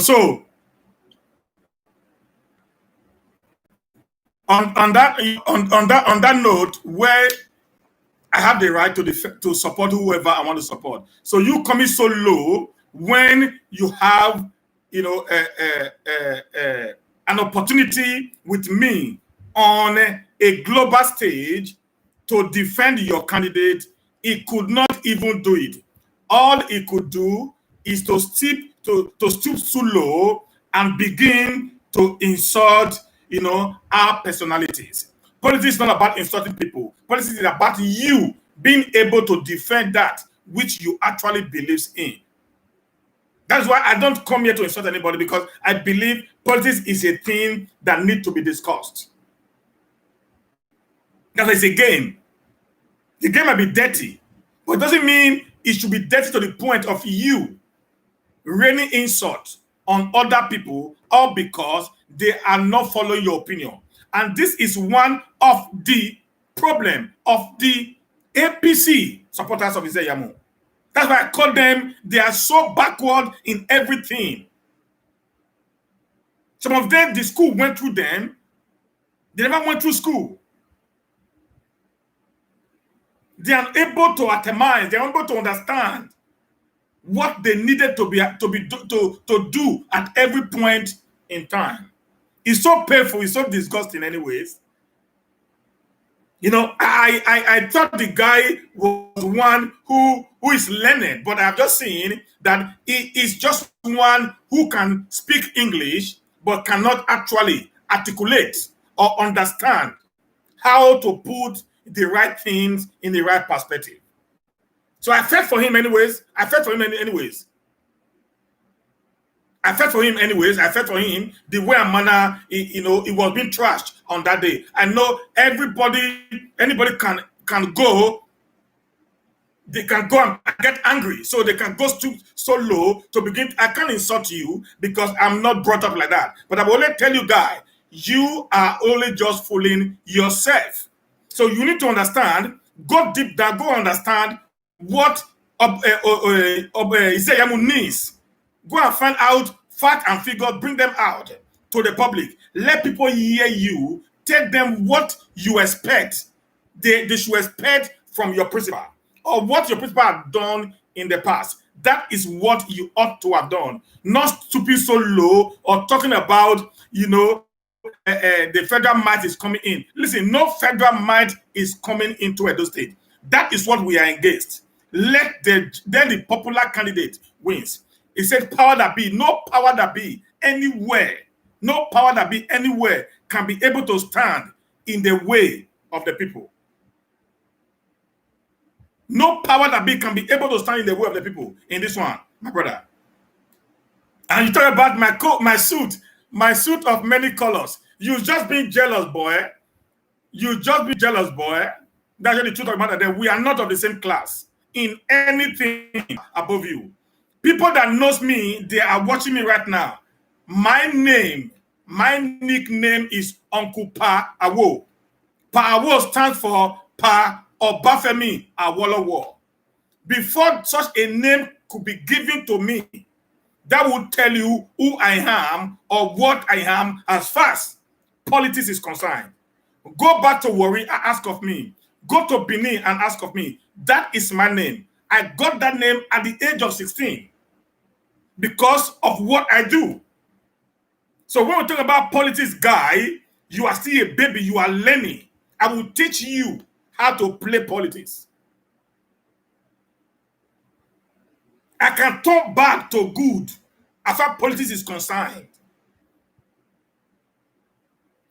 So on that note, where I have the right to support whoever I want to support. So you coming so low when you have, you know, an opportunity with me on a global stage to defend your candidate, he could not even do it. All he could do is to stoop so low and begin to insult, our personalities. Politics is not about insulting people. Politics is about you being able to defend that which you actually believes in. That's why I don't come here to insult anybody, because I believe politics is a thing that needs to be discussed. That is a game. The game might be dirty, but it doesn't mean it should be dirty to the point of you raining insult on other people, all because they are not following your opinion. And this is one of the problem of the APC supporters of Iyamuś. That's why I call them, they are so backward in everything. Some of them, the school went through them. They never went through school. They are able to atomize, they are able to understand what they needed to do at every point in time. It's so painful, it's so disgusting anyways. I thought the guy was one who is learned, but I've just seen that he is just one who can speak English but cannot actually articulate or understand how to put the right things in the right perspective. So I felt for him anyways. I felt for him the way and manner, he was being trashed on that day. I know anybody can go, they can go and get angry. So they can go so low to begin. I can't insult you because I'm not brought up like that. But I will only tell you, guy, you are only just fooling yourself. So you need to understand, go deep down, go understand what Iyamuś needs. Go and find out fact and figure, bring them out to the public. Let people hear you. Tell them what you expect. They should expect from your principal, or what your principal have done in the past. That is what you ought to have done. Not stooping so low or talking about, the federal might is coming in. Listen, no federal might is coming into Edo State. That is what we are engaged. Then the popular candidate wins. He said, power that be, no power that be anywhere, no power that be anywhere can be able to stand in the way of the people. No power that be can be able to stand in the way of the people in this one, my brother. And you talk about my suit of many colors. You just been jealous, boy. You just be jealous, boy. That's the truth of the matter. That we are not of the same class in anything above you. People that knows me, they are watching me right now. My nickname is Uncle Pa Awo. Pa Awo stands for Pa Obafemi Awolowo. Before such a name could be given to me, that would tell you who I am or what I am as far as politics is concerned. Go back to Warri and ask of me. Go to Benin and ask of me. That is my name. I got that name at the age of 16 because of what I do. So when we talk about politics, guy, you are still a baby. You are learning. I will teach you how to play politics. I can turn back to good as far as politics is concerned.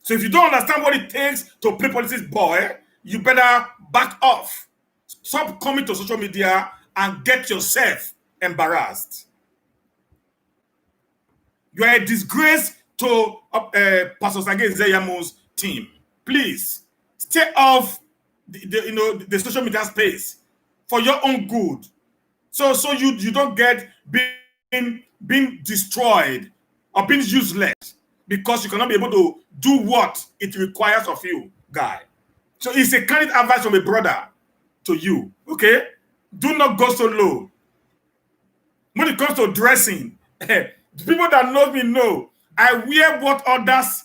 So if you don't understand what it takes to play politics, boy, you better back off. Stop coming to social media and get yourself embarrassed. You are a disgrace to Pastor Sage Iyamuś's team. Please stay off the social media space for your own good. So you don't get being destroyed or being useless because you cannot be able to do what it requires of you, guy. So it's a kind advice from a brother to you, okay? Do not go so low. When it comes to dressing, The people that know me know I wear what others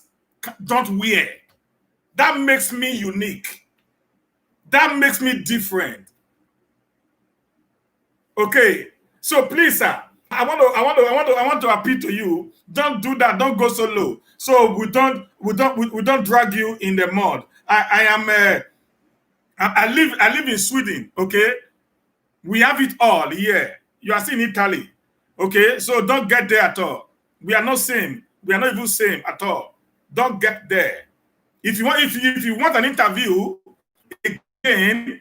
don't wear. That makes me unique. That makes me different. Okay, so please, sir, I want to appeal to you. Don't do that. Don't go so low. So we don't drag you in the mud. I live in Sweden. Okay, we have it all here. You are still in Italy. Okay, so don't get there at all. We are not same. We are not even same at all. Don't get there. If you want an interview again,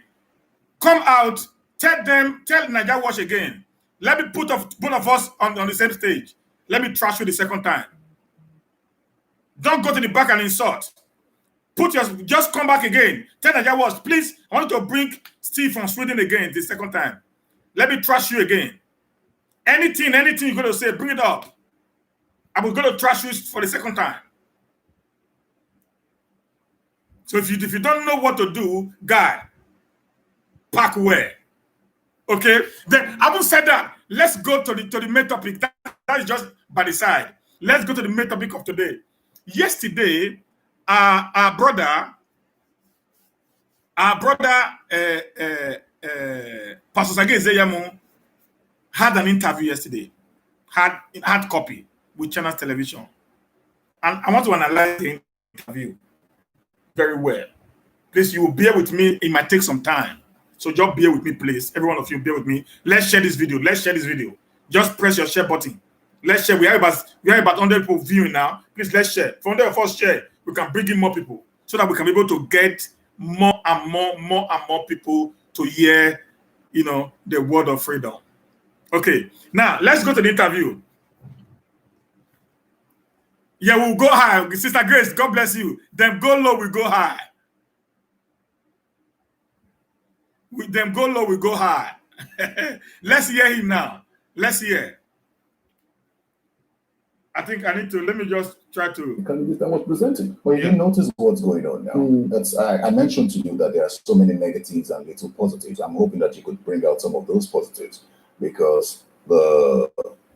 come out. Tell Niger Watch again. Let me put both of us on the same stage. Let me trash you the second time. Don't go to the back and insult. Just come back again. Tell Niger Watch, please. I want to bring Steve from Sweden again the second time. Let me trash you again. Anything you're going to say, bring it up. I'm going to trash you for the second time. So if you don't know what to do, guy, pack where. Okay? Then, having said that, let's go to the main topic. That is just by the side. Let's go to the main topic of today. Yesterday, our brother, Pastor Sage Zeyamu, had an interview yesterday. Had copy with Channels Television. And I want to analyze the interview very well. Please, you will bear with me. It might take some time. So just bear with me, please. Every one of you, bear with me. Let's share this video. Just press your share button. Let's share. We have about 100 people viewing now. Please, let's share. If 100 of us share, we can bring in more people so that we can be able to get more and more people to hear, the word of freedom. Okay. Now, let's go to the interview. Yeah, we'll go high. Sister Grace, God bless you. Then go low, we go high. With them go low, we go high. Let's hear him now. Let's hear. I think I need to, let me just try to. The candidate that was presenting. Well, you notice what's going on now. That's I mentioned to you that there are so many negatives and little positives. I'm hoping that you could bring out some of those positives, because the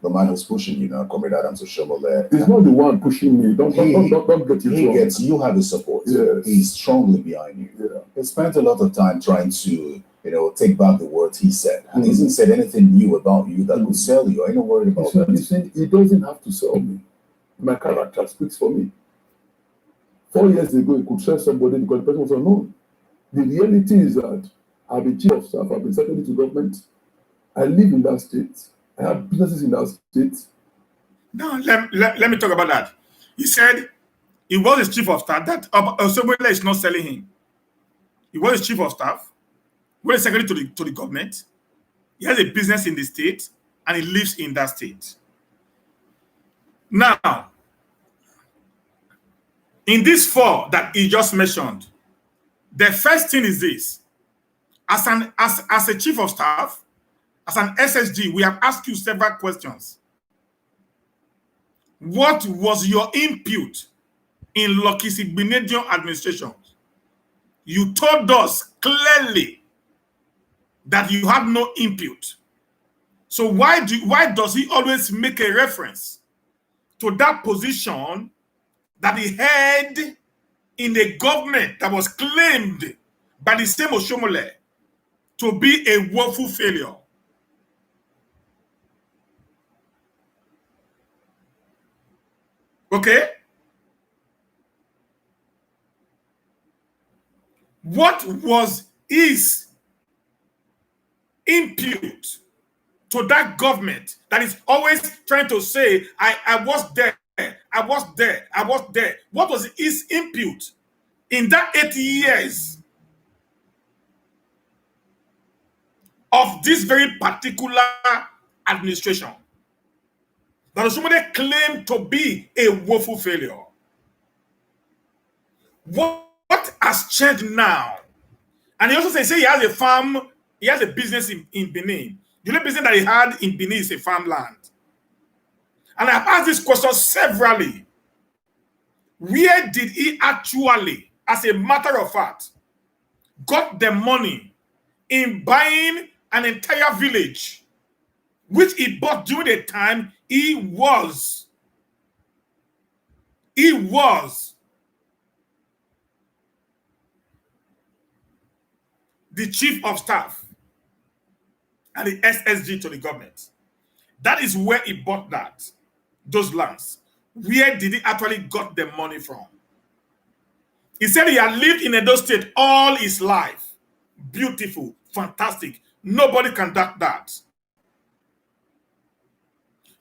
man who's pushing you now, Comrade Adams Oshomole, he's not the one pushing me. Don't get it wrong. You have his support. Yes. He's strongly behind you. Yeah. He spent a lot of time trying to, take back the words he said. And he hasn't said anything new about you that would sell you. I ain't worried about that. Listen, he doesn't have to sell me. My character speaks for me. 4 years ago, he could sell somebody because the person was unknown. The reality is that I've been chief of staff, I've been secretary to government. I live in that state. I have businesses in that state. No, let me talk about that. He said he was his chief of staff. That Osobele is not selling him. He was his chief of staff. He was secretary to the government. He has a business in the state, and he lives in that state. Now, in these 4 that he just mentioned, the first thing is this: as a chief of staff, as an SSG, we have asked you several questions. What was your input in Lucky Benediction administration? You told us clearly that you had no input. So why does he always make a reference to that position that he held in a government that was claimed by the same Oshomole to be a woeful failure? Okay? What was his input to that government that is always trying to say, I was there, I was there, I was there? What was his input in that 8 years of this very particular administration that Oshomole claimed to be a woeful failure? What has changed now? And he also says he has a farm, he has a business in Benin. The only business that he had in Benin is a farmland. And I've asked this question severally. Where did he actually, as a matter of fact, got the money in buying an entire village, which he bought during the time He was the chief of staff and the SSG to the government. That is where he bought those lands. Where did he actually got the money from? He said he had lived in Edo State all his life. Beautiful, fantastic. Nobody can doubt that.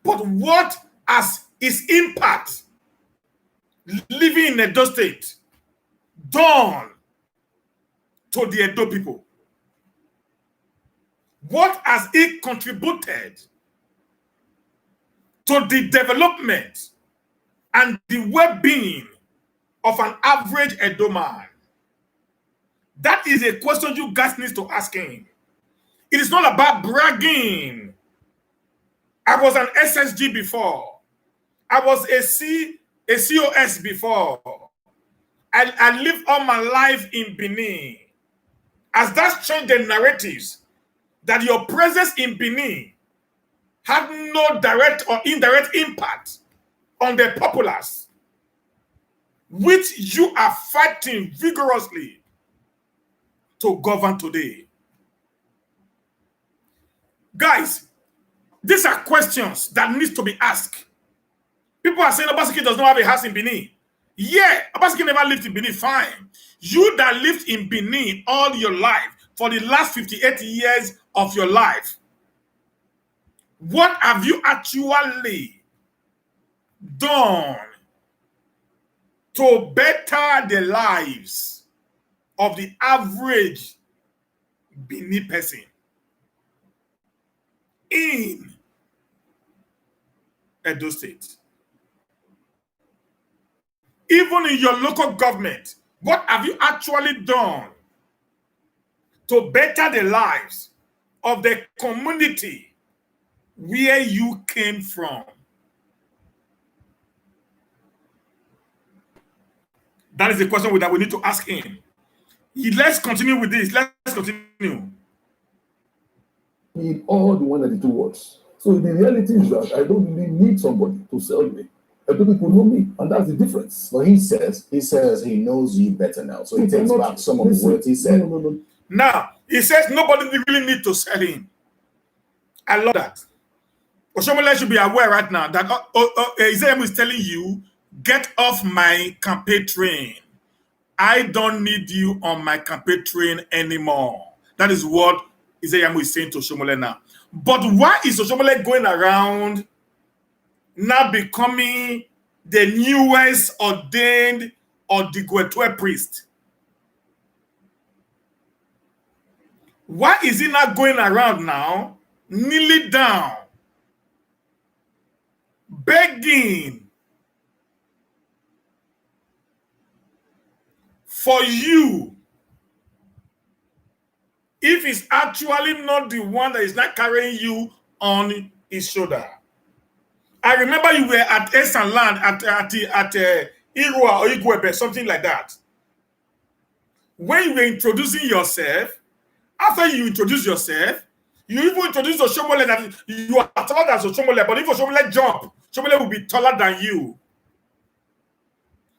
But what has his impact living in Edo State done to the Edo people? What has it contributed to the development and the well-being of an average Edo man? That is a question you guys need to ask him. It is not about bragging. I was an SSG before. I was a COS before. I lived all my life in Benin. Has that changed the narratives that your presence in Benin had no direct or indirect impact on the populace, which you are fighting vigorously to govern today? Guys, these are questions that need to be asked. People are saying Obaseki does not have a house in Benin. Yeah, Obaseki never lived in Benin, fine. You that lived in Benin all your life, for the last 58 years of your life, what have you actually done to better the lives of the average Benin person in Edo State? Even in your local government, what have you actually done to better the lives of the community where you came from? That is the question that we need to ask him. Let's continue with this. Let's continue. In all the 192 words. So the reality is that I don't really need somebody to sell me. Edo people know me, and that's the difference. But he says he knows you better now. So he takes back some of the words he said. No. Now, he says nobody really need to sell him. I love that. Oshomole should be aware right now that Iyamuś is telling you, get off my campaign train. I don't need you on my campaign train anymore. That is what Iyamuś is saying to Oshomole now. But why is Oshomole going around now becoming the newest ordained Odigwetwe priest? Why is he not going around now, kneeling down, begging for you, if he's actually not the one that is not carrying you on his shoulder? I remember you were at Esan Land at Irua or Igwebe, something like that. When you were introducing yourself, after you introduce yourself, you even introduce Oshomole that you are taller than Oshomole, but if Oshomole jump, Oshomole will be taller than you.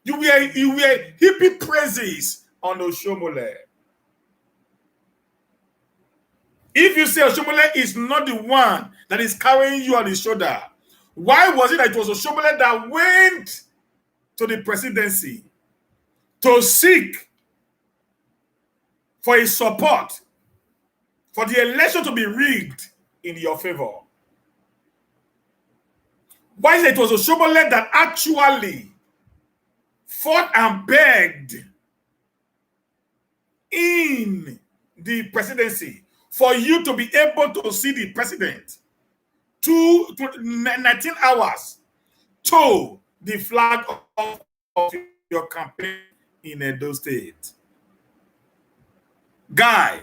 You were heaping praises on Oshomole. If you say Oshomole is not the one that is carrying you on his shoulder, why was it that it was Oshomole that went to the presidency to seek for his support for the election to be rigged in your favor? Why is it was Oshomole that actually fought and begged in the presidency for you to be able to see the president 19 hours to the flag of your campaign in Edo State? Guy,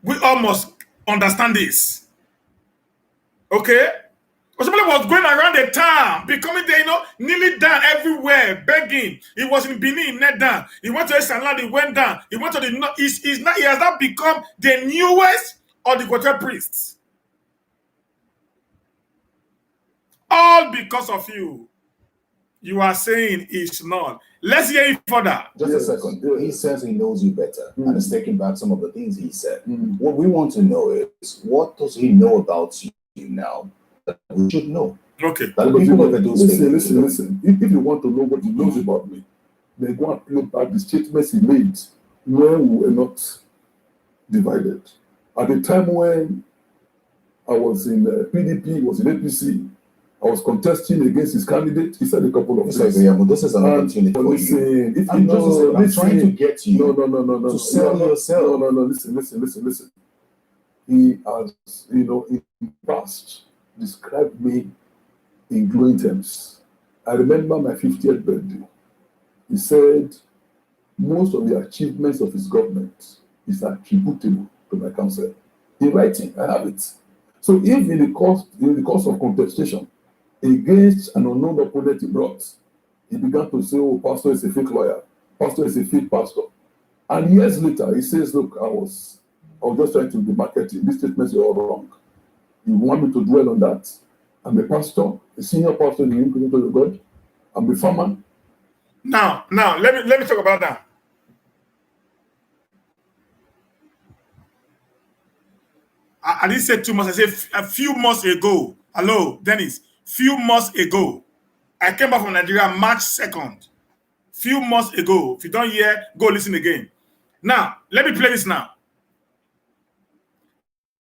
we almost understand this. Okay? Oshomole was going around the town, becoming there, kneeling down everywhere, begging. He was in Benin, he knelt down. He went to Esanland, he went down. He went to the north. He has now become the newest of the Odigwetwe priests. all because of you. You are saying it's not. Let's hear it further. Just a second. He says he knows you better and is taking back some of the things he said. What we want to know is, what does he know about you now that we should know? Okay. That Listen. If you want to know what he knows about me, then go and play back the statements he made when we were not divided. At the time when I was in PDP, was in APC, I was contesting against his candidate. He said a couple of things. Yeah, but this is an opportunity for you. If I'm trying to get you no, to sell yourself. No, listen. He has, in the past, described me in glowing terms. I remember my 50th birthday. He said most of the achievements of his government is attributable to my counsel. In writing, I have it. So if in the course of contestation against an unknown opponent he brought, he began to say, oh, pastor is a fake lawyer, pastor is a fake pastor. And years later, he says, look, I was just trying to demarket it. These statements are all wrong. You want me to dwell on that? I'm a pastor, a senior pastor in the Inquisitor of God. I'm a farmer. Now, let me talk about that. I didn't say 2 months. I said a few months ago. Hello, Dennis. Few months ago. I came back from Nigeria March 2nd. Few months ago. If you don't hear, go listen again. Now, let me play this now.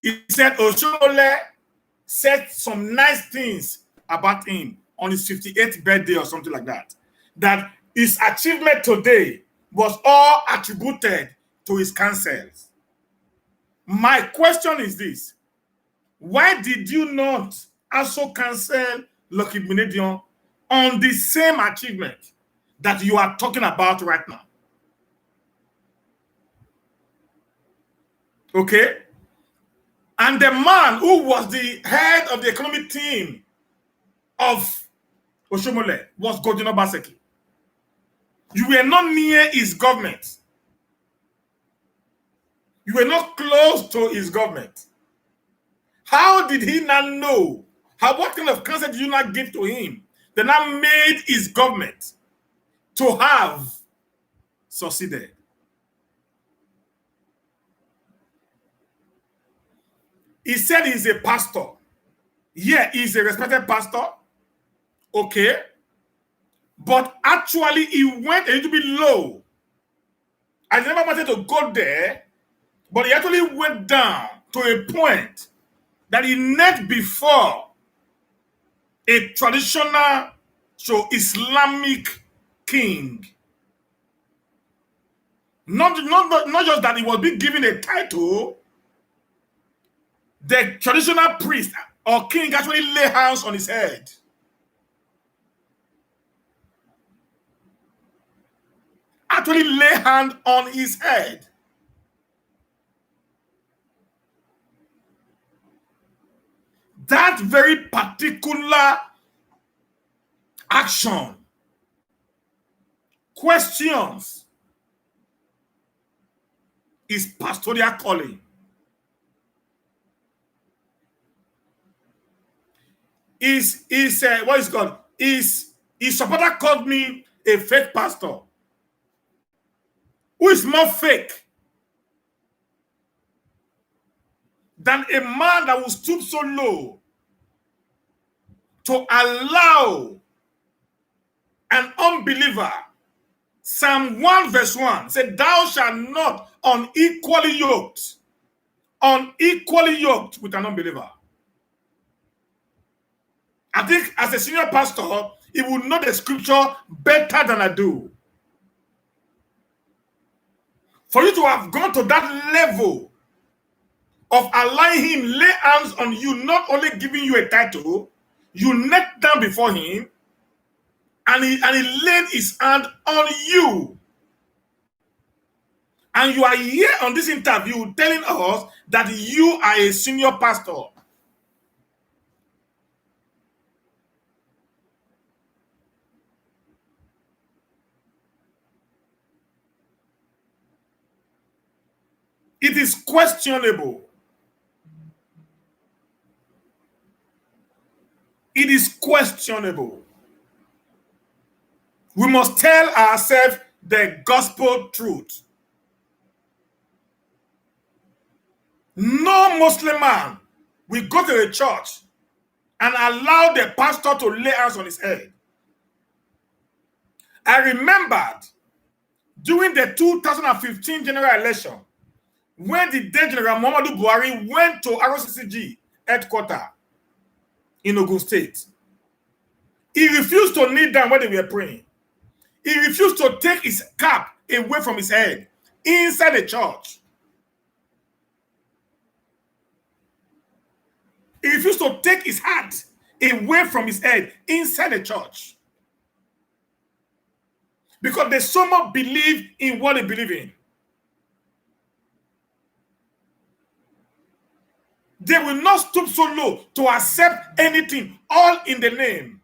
He said Oshole said some nice things about him on his 58th birthday or something like that. That his achievement today was all attributed to his counsels. My question is this. Why did you not also cancel Lucky Benedion on the same achievement that you are talking about right now? Okay? And the man who was the head of the economic team of Oshomole was Godino Baseki. You were not near his government. You were not close to his government. How did he not know? What kind of counsel did you not give to him that now made his government to have succeeded? He said he's a pastor. Yeah, he's a respected pastor. Okay. But actually, he went a little bit low. I never wanted to go there, but he actually went down to a point that he knelt before a traditional, Islamic king. Not just that he was being given a title, the traditional priest or king actually lay hands on his head. Actually lay hand on his head. That very particular action questions his pastoral calling. His supporter called me a fake pastor. Who is more fake than a man that will stoop so low to allow an unbeliever? Psalm 1 verse 1 said, thou shalt not unequally yoked with an unbeliever. I think as a senior pastor, he would know the scripture better than I do. For you to have gone to that level of allowing him lay hands on you, not only giving you a title, you knelt down before him, and he laid his hand on you. And you are here on this interview telling us that you are a senior pastor. It is questionable. It it is questionable. We must tell ourselves the gospel truth. No Muslim man will go to the church and allow the pastor to lay hands on his head. I remembered during the 2015 general election when the then General Muhammadu Buhari went to RCCG headquarters in Ogun State. He refused to kneel down when they were praying. He refused to take his cap away from his head inside the church. He refused to take his hat away from his head inside the church. Because they so much believe in what they believe in. They will not stoop so low to accept anything, all in the name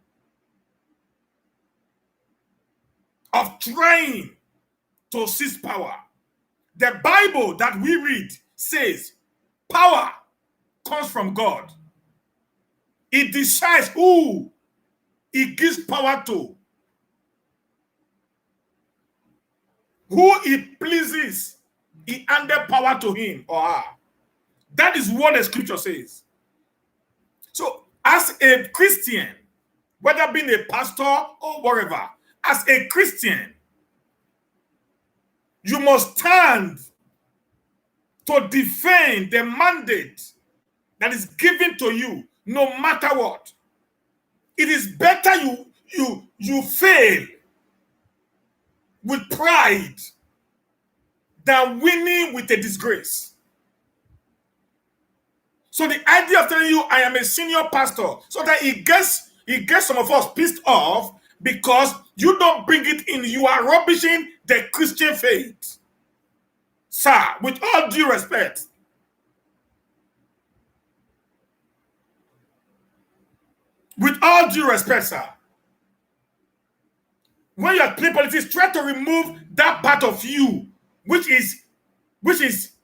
of trying to seize power. The Bible that we read says power comes from God. It decides who he gives power to. Who he pleases, he handed power to him or her. That is what the scripture says. So, as a Christian, whether being a pastor or whatever, as a Christian, you must stand to defend the mandate that is given to you, no matter what. It is better you fail with pride than winning with a disgrace. So the idea of telling you I am a senior pastor, so that it gets some of us pissed off because you don't bring it in. You are rubbishing the Christian faith. Sir, with all due respect. With all due respect, sir. When you are playing politics, try to remove that part of you, which is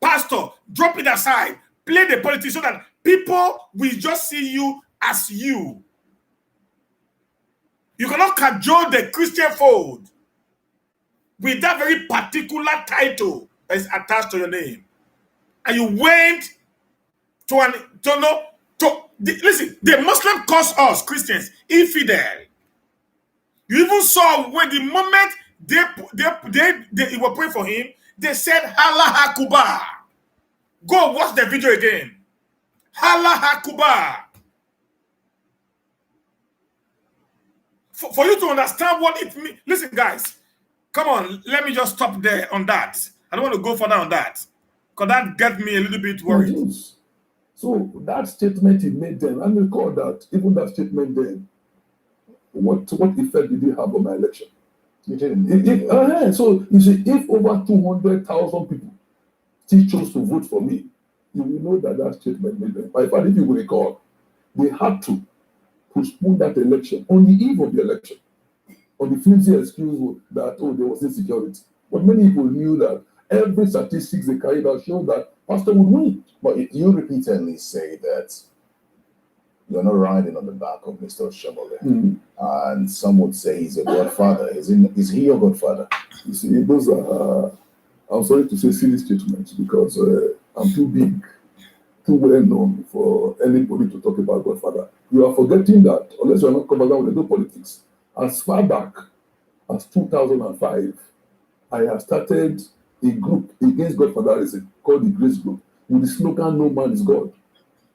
pastor. Drop it aside. Play the politics so that people will just see you as you. You cannot cajole the Christian fold with that very particular title that is attached to your name. And you went listen, the Muslim calls us Christians infidel. You even saw when the moment they were praying for him, they said Allah Akbar. Go watch the video again. Allah Akbar. For you to understand what it means. Listen, guys. Come on, let me just stop there on that. I don't want to go further on that. Because that gets me a little bit worried. So that statement he made then, and recall that, even that statement then, what effect did it have on my election? You didn't. So you see, if over 200,000 people still chose to vote for me, you will know that statement made them. In fact, if you will recall, they had to postpone that election on the eve of the election, on the flimsy excuse that, there was insecurity. But many people knew that every statistics they carried out showed that Pastor would win. But you repeatedly say that you're not riding on the back of Mr. Shomole. And some would say he's a godfather. Is he your godfather? You see, those are, I'm sorry to say silly statements because I'm too big, too well known for anybody to talk about godfather. You are forgetting that, unless you are not covered down with the politics, as far back as 2005, I have started a group against godfatherism called the Grace Group with the slogan, "No man is God."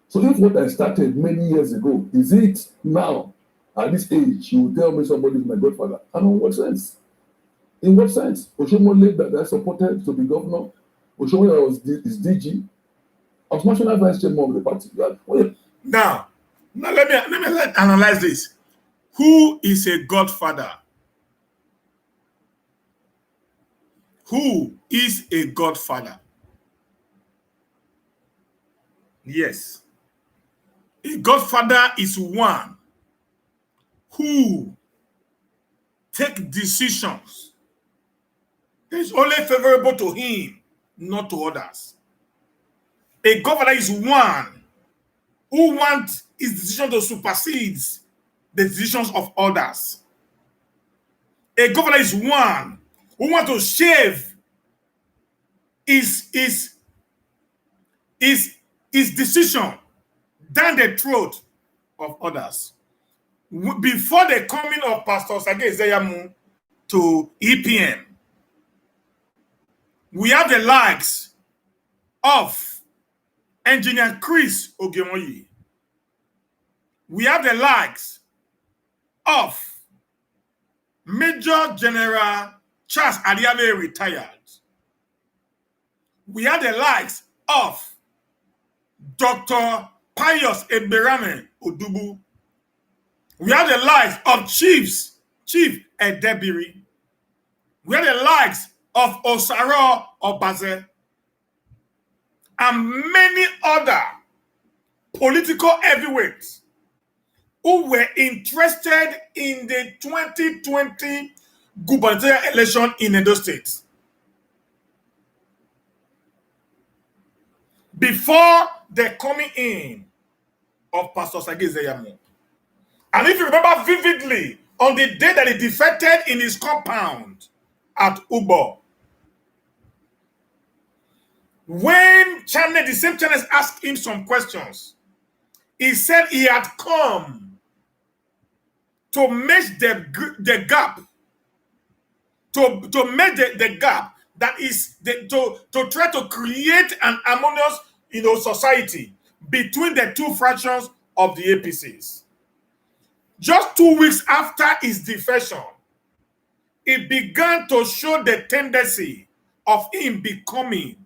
So if what I started many years ago, is it now, at this age, you will tell me somebody is my godfather? And in what sense? In what sense? Oshomole that I supported to be governor, Oshomole is DG, I was national vice chairman of the party. Now let me analyze this. Who is a godfather? Who is a godfather? Yes. A godfather is one who takes decisions that is only favorable to him, not to others. A godfather is one who wants his decision to supersede the decisions of others. A governor is one who wants to shave his decision down the throat of others. Before the coming of Pastor Sage Iyamuś to EPM, we have the likes of Engineer Chris Ogemoyi. We have the likes of Major General Charles Adiabe retired. We have the likes of Dr. Pius Eberame Odubu. We have the likes of Chief Edebiri. We have the likes of Osaro Obaze and many other political heavyweights who were interested in the 2020 gubernatorial election in Edo State. Before the coming in of Pastor Sage Iyamuś. And if you remember vividly, on the day that he defected in his compound at Ubo, when the same channels asked him some questions, he said he had come to make the gap, to make the gap that is to try to create an harmonious society between the two fractions of the APCs. Just 2 weeks after his defection, it began to show the tendency of him becoming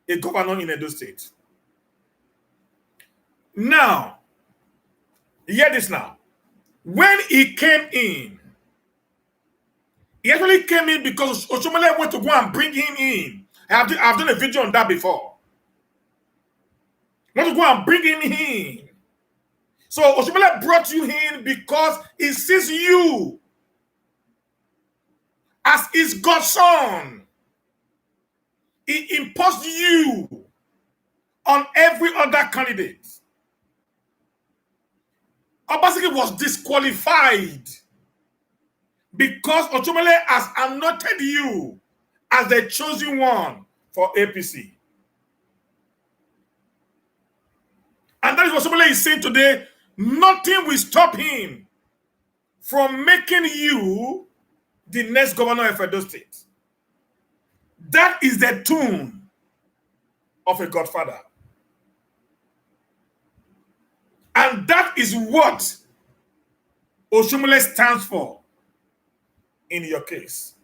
a governor in Edo State. Now, hear this now. When he came in, he actually came in because Oshomole went to go and bring him in. I've done a video on that before. Want to go and bring him in. So Oshomole brought you in because he sees you as his godson. He imposed you on every other candidate. Obaseki was disqualified because Oshomole has anointed you as the chosen one for APC. And that is what Oshomole is saying today. Nothing will stop him from making you the next governor of Edo State. That is the tune of a godfather. And that is what Oshomole stands for in your case.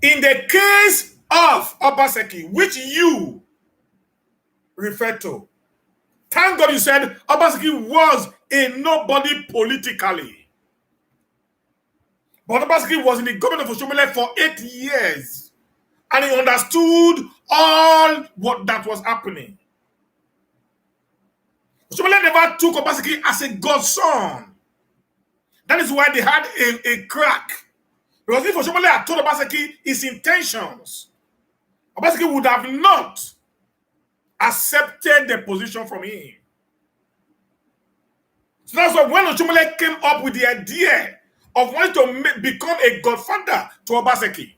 In the case of Obaseki, which you refer to, thank God you said Obaseki was a nobody politically. But Obaseki was in the government of Oshomole for 8 years. And he understood all what that was happening. Oshomole never took Obaseki as a godson. That is why they had a crack. Because if Oshomole had told Obaseki his intentions, Obaseki would have not accepted the position from him. So that's why when Oshomole came up with the idea of wanting to become a godfather to Obaseki,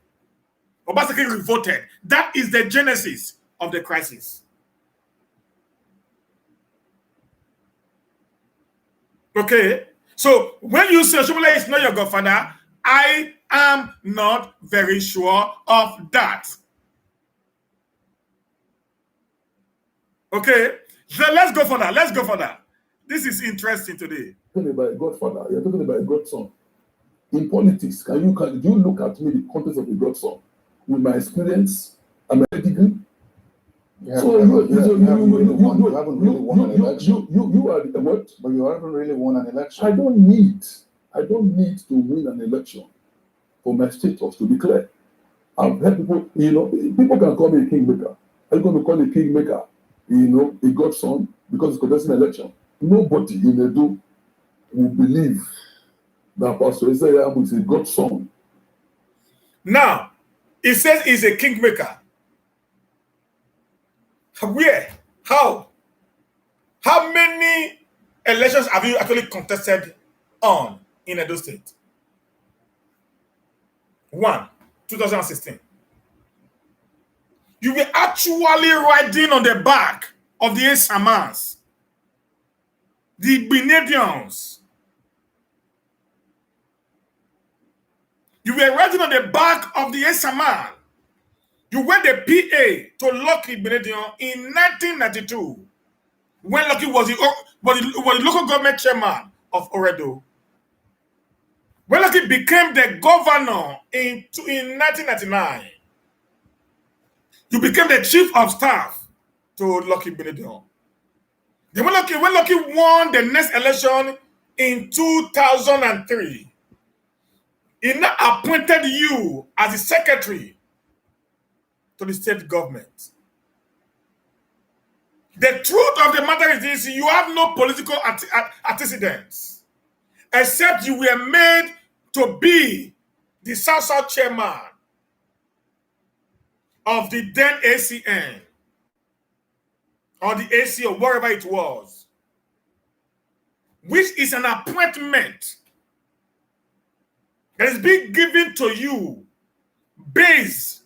Obaseki revolted. That is the genesis of the crisis. Okay? So when you say Oshomole is not your godfather, I am not very sure of that. Okay? So let's go for that. Let's go for that. This is interesting today. You're talking about a godfather. You're talking about a godson. In politics, do you look at me the context of a godson with my experience and my degree? You haven't really won an election. You are the what? But you haven't really won an election. I don't need to win an election for my status to be clear. I've heard people, people can call me a kingmaker. Are you going to call a kingmaker, a godson because it's contesting an election? Nobody in Edo will believe that Pastor Iyamuś is a godson. Now, it says he's a kingmaker. Where? How? How many elections have you actually contested on in Edo State? 1, 2016. You were actually riding on the back of the Esamans, the Benedians. You were riding on the back of the Esaman. You were the PA to Lucky Benedion in 1992, when Lucky was the local government chairman of Oredo. When Lucky became the governor in 1999, you became the chief of staff to Lucky Benedion. Then when Lucky won the next election in 2003, he now appointed you as the secretary to the state government. The truth of the matter is this: you have no political antecedents, except you were made to be the South chairman of the then ACN, or the AC, or wherever it was, which is an appointment that is being given to you based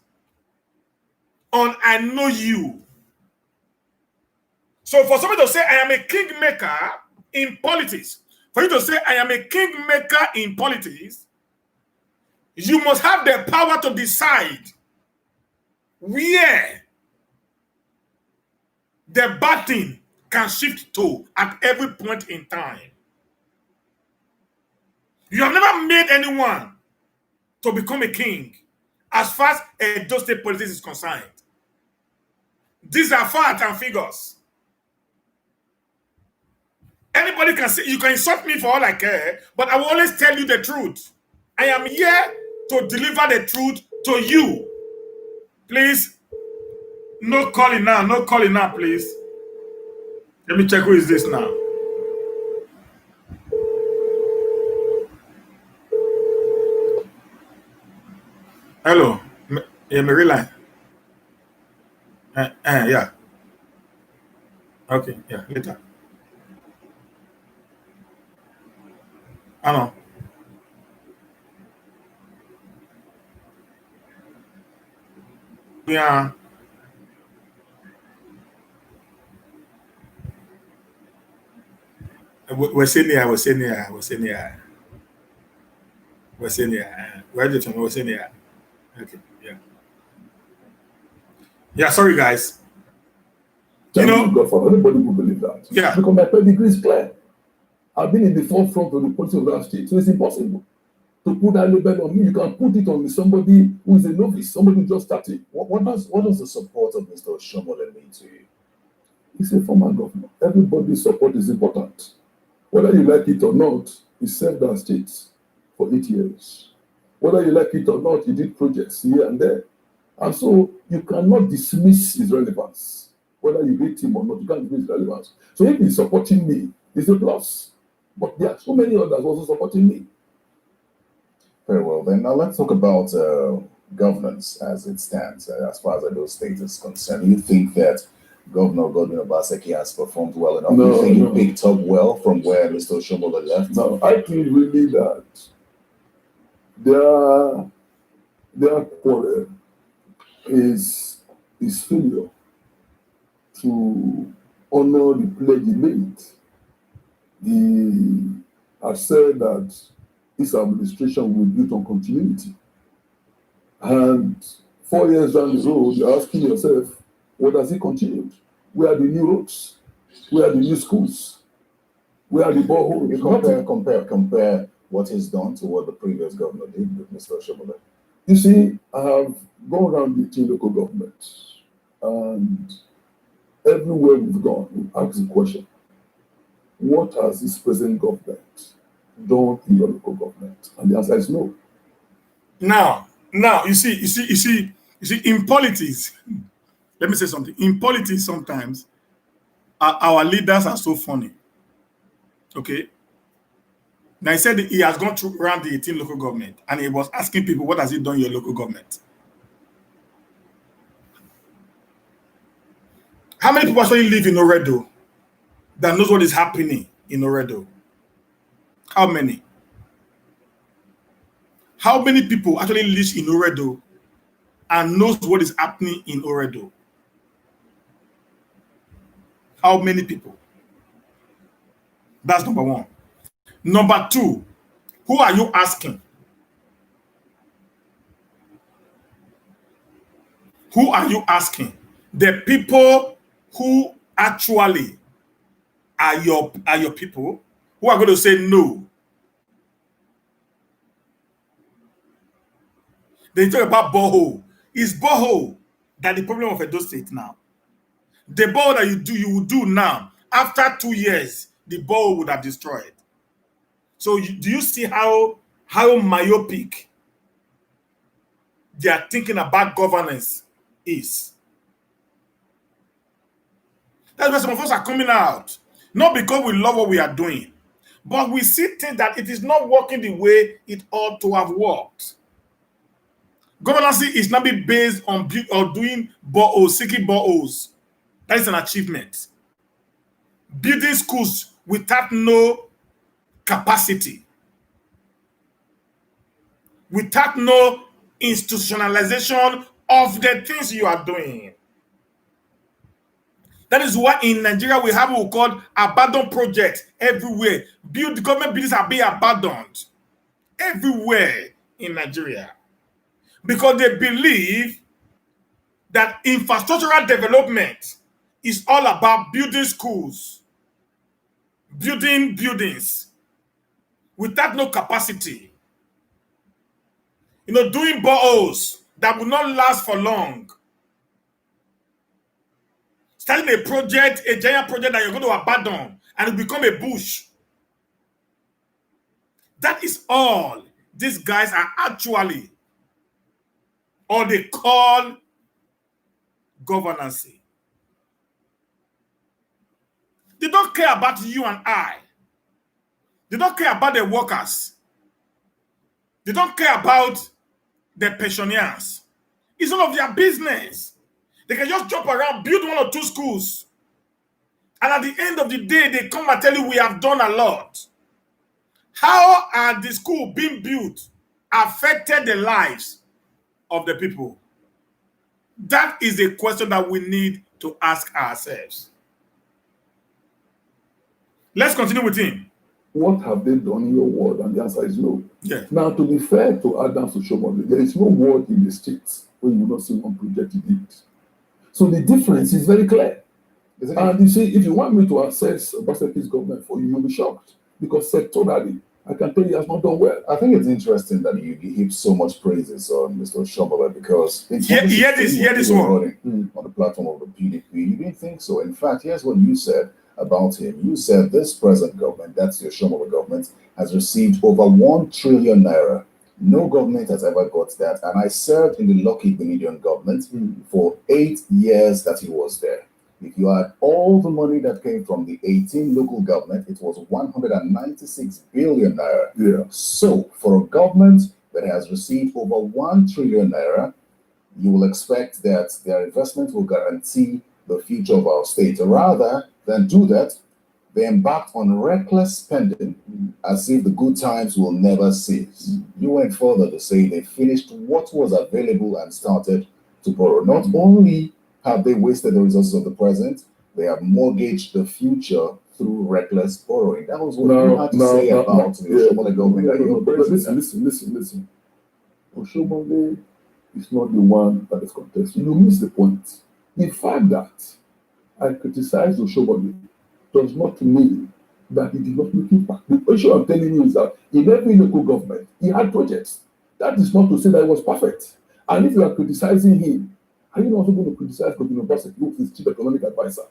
on I know you. So for somebody to say I am a kingmaker in politics, for you to say I am a kingmaker in politics, you must have the power to decide where the button can shift to at every point in time. You have never made anyone to become a king as far as Edo State politics is concerned. These are facts and figures. Anybody can say, you can insult me for all I care, but I will always tell you the truth. I am here to deliver the truth to you. Please, no calling now, please. Let me check who is this now. Hello, Mary Line. Yeah. Okay, yeah, later. I know. Yeah. We're saying here. Where did you from? We're saying here. Okay, yeah. Yeah, sorry guys. You know, God, for anybody who believes that. Yeah. Because my pedigree is clear. I've been in the forefront of the politics of that state, so it's impossible to put that label on me. You can put it on somebody who is a novice, somebody who just started. What does the support of Mr. Oshomole mean to you? He's a former governor. Everybody's support is important. Whether you like it or not, he served our state for 8 years. Whether you like it or not, he did projects here and there. And so you cannot dismiss his relevance. Whether you hate him or not, you can't dismiss his relevance. So if he's supporting me, it's a plus. But there are so many others also supporting me. Very well, then now let's talk about governance as it stands, as far as Edo State is concerned. Do you think that Governor Godwin Obaseki has performed well enough? Do you think he picked up well from where Mr. Oshomole left? No, I think really that their quarrel is failure to honor the pledge he made. He has said that this administration will be built on continuity. And 4 years down the road, you're asking yourself, what has he continued? Where are the new roads? Where are the new schools? Where are the boreholes? You compare what he's done to what the previous governor did with Mr. Oshomole. You see, I have gone around meeting local governments, and everywhere we've gone, we've asked the question, what has this present government done in your local government? And the answer is no. Now, you see, in politics, let me say something. In politics, sometimes our leaders are so funny. Okay. Now he said he has gone through around the 18 local government, and he was asking people, what has he done in your local government? How many people actually live in Oredo? that knows what is happening in Oredo? How many? How many people actually live in Oredo and knows what is happening in Oredo? How many people? That's number one. Number two, who are you asking? Who are you asking? The people who actually are your people who are going to say no. They talk about borehole. Is borehole that the problem of Edo State now? The borehole that you will do now, after 2 years, the borehole would have destroyed. So do you see how myopic their thinking about governance is? That's why some of us are coming out. Not because we love what we are doing, but we see things that it is not working the way it ought to have worked. Governance is not be based on doing boreholes, seeking boreholes. That is an achievement. Building schools without no capacity, without no institutionalization of the things you are doing. That is why in Nigeria we have what we call abandoned projects everywhere. Government buildings are being abandoned everywhere in Nigeria because they believe that infrastructural development is all about building schools, building buildings without no capacity. Doing boreholes that will not last for long. Starting a project, a giant project that you're going to abandon and it become a bush. That is all these guys are actually, or they call governance. They don't care about you and I. They don't care about the workers. They don't care about the pensioners. It's none of their business. They can just jump around, build 1 or 2 schools. And at the end of the day, they come and tell you we have done a lot. How are the schools being built affected the lives of the people? That is a question that we need to ask ourselves. Let's continue with him. What have they done in your ward? And the answer is no. Yeah. Now, to be fair to Adams Oshomole, there is no ward in the streets where you will not see one project he did. So the difference is very clear. And you see, if you want me to assess Obasanjo's government for you, you'll be shocked. Because sectorally, I can tell you he has not done well. I think it's interesting that you heap so much praises on Mr. Oshomole because hear this one on the platform of the PDP. You didn't think so. In fact, here's what you said about him. You said this present government, that's the Oshomole government, has received over 1 trillion naira. No government has ever got that. And I served in the Lucky Benedion government for 8 years that he was there. If you add all the money that came from the 18 local government, it was 196 billion naira. Yeah. So for a government that has received over 1 trillion naira, you will expect that their investment will guarantee the future of our state. Rather than do that, they embarked on reckless spending as if the good times will never cease. You went further to say they finished what was available and started to borrow. Not only have they wasted the resources of the present, they have mortgaged the future through reckless borrowing. That was what you had to say about the Oshomole government. Listen. Oshomole is not the one that is contesting. You miss the point. The fact that I criticize Oshomole does not mean that he did not make impact. The issue I'm telling you is that in every local government, he had projects. That is not to say that it was perfect. And if you are criticizing him, are you also going to criticize Governor Obasanjo, who is chief economic advisor?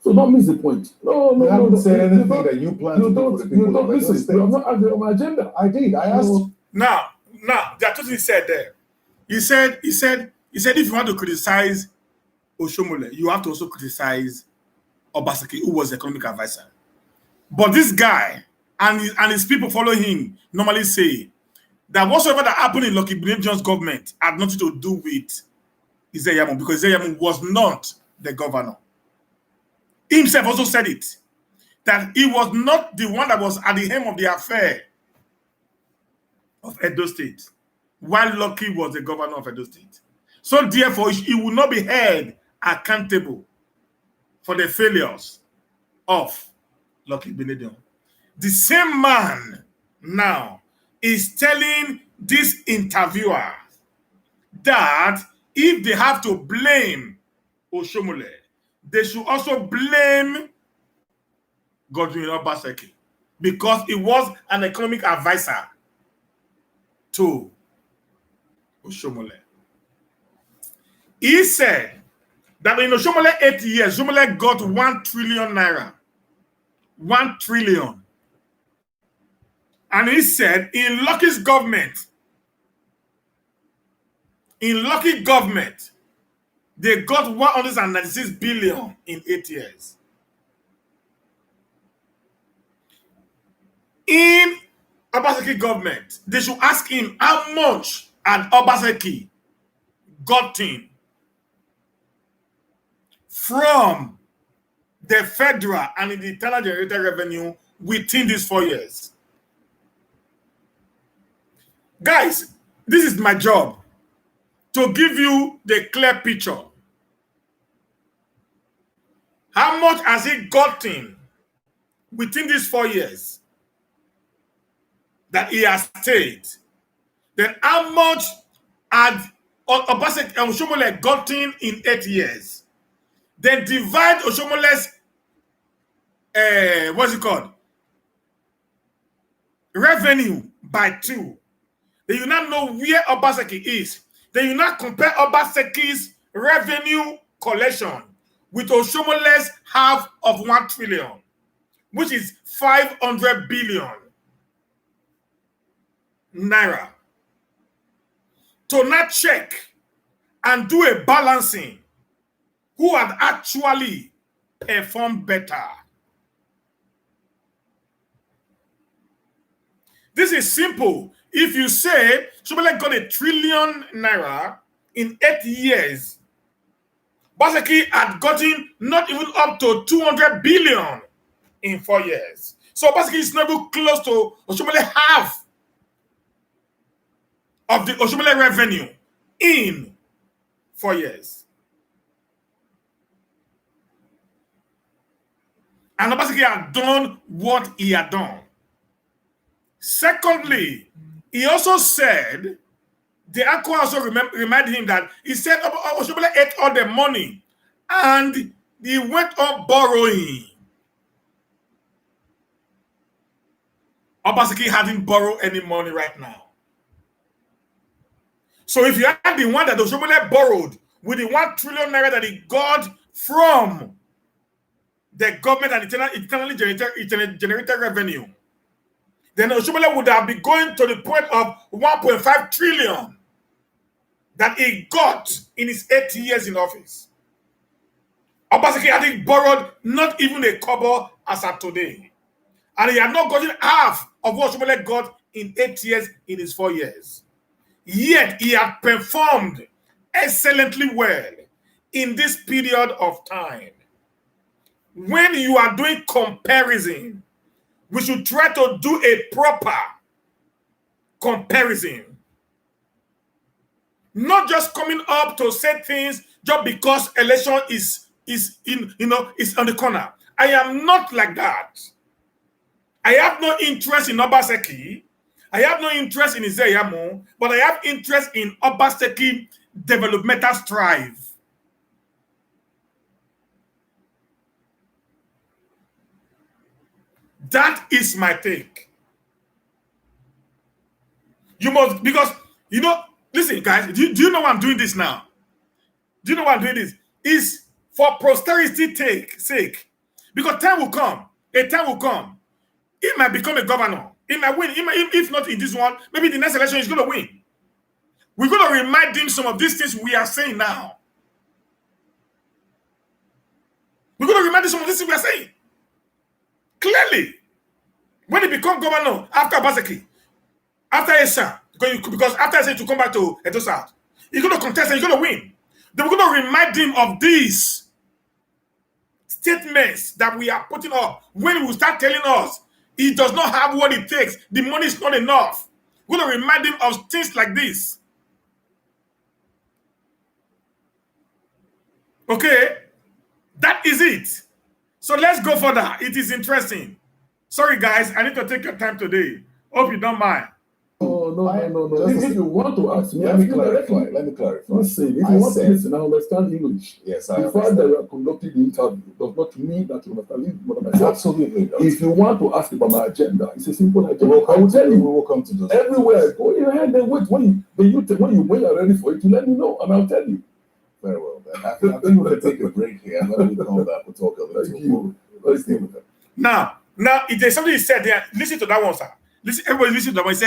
So don't miss the point. No. You haven't said anything that you plan to do for the people. You don't listen. You have not asked on my agenda. I did. I asked. Now, there are two things said there. He said, if you want to criticize Oshomole, you have to also criticize Obaseki, who was the economic advisor. But this guy and his people following him normally say that whatsoever that happened in Lucky Benedion's government had nothing to do with Iyamuś, because Iyamuś was not the governor. He himself also said it, that he was not the one that was at the helm of the affair of Edo State, while Lucky was the governor of Edo State. So therefore, he will not be held accountable for the failures of Lucky Benedict. The same man now is telling this interviewer that if they have to blame Oshomole, they should also blame Godwin Obaseki, because he was an economic advisor to Oshomole. He said that in Oshomole 8 years, Oshomole got 1 trillion naira. 1 trillion. And he said in Lucky's government, they got 196 billion in 8 years. In Obaseki government, they should ask him how much had Obaseki gotten from the federal and the internal generated revenue within these 4 years. Guys, this is my job, to give you the clear picture. How much has he gotten within these 4 years that he has stayed? Then how much had Obaseki and Oshomole gotten in 8 years? Then divide Oshomole's revenue by 2. Then you now know where Obaseki is. Then you now compare Obaseki's revenue collection with Oshomole's half of 1 trillion, which is 500 billion naira. To not check and do a balancing who had actually performed better. This is simple. If you say Oshomole got 1 trillion naira in 8 years, Obaseki had gotten not even up to 200 billion in 4 years. So Obaseki is not even close to Oshomole half of the Oshomole revenue in 4 years. And Obaseki had done what he had done. Secondly, he also said, the uncle also reminded him that he said Oshomole ate all the money and he went on borrowing. Obaseki hadn't borrowed any money right now. So if you add the one that Oshomole borrowed with the 1 trillion naira that he got from the government and internally generated revenue, then Oshomole would have been going to the point of 1.5 trillion that he got in his 8 years in office. Obaseki hadn't borrowed not even a kobo as of today. And he had not gotten half of what Oshomole got in 8 years in his 4 years. Yet he had performed excellently well in this period of time. When you are doing comparison, we should try to do a proper comparison. Not just coming up to say things just because election is on the corner. I am not like that. I have no interest in Obaseki. I have no interest in Iyamuś, but I have interest in Obaseki developmental strive. That is my take. You must, because, listen, guys, do you know why I'm doing this now? Do you know why I'm doing this? It's for posterity's sake. Because time will come. A time will come. He might become a governor. He might win. If not in this one, maybe the next election he's going to win. We're going to remind him some of these things we are saying now. We're going to remind him some of these things we are saying. Clearly, when he become governor after Obaseki, after Esha, because after Esha to come back to Edo South, he's going to contest and he's going to win. Then we're going to remind him of these statements that we are putting up, when we start telling us he does not have what it takes, the money is not enough, we're going to remind him of things like this. Okay? That is it. So let's go further. It is interesting. Sorry, guys, I need to take your time today. Hope you don't mind. No. If you want to ask me, Let me clarify. Listen, if you want to listen, I understand English. Yes, the fact that you are conducting the interview does not mean that you understand what I'm saying. Absolutely. If you want to ask about my agenda, it's a simple agenda. I will tell you. We will come to those. Everywhere, go ahead and wait. When you're ready for it, you let me know, and I'll tell you. Very well. Then. I think we're going to take a break here. And when we come back, we'll talk a little more. Let's stay with them. Now, if there's something he said there, listen to that one, sir. Listen, everybody listen to that one. He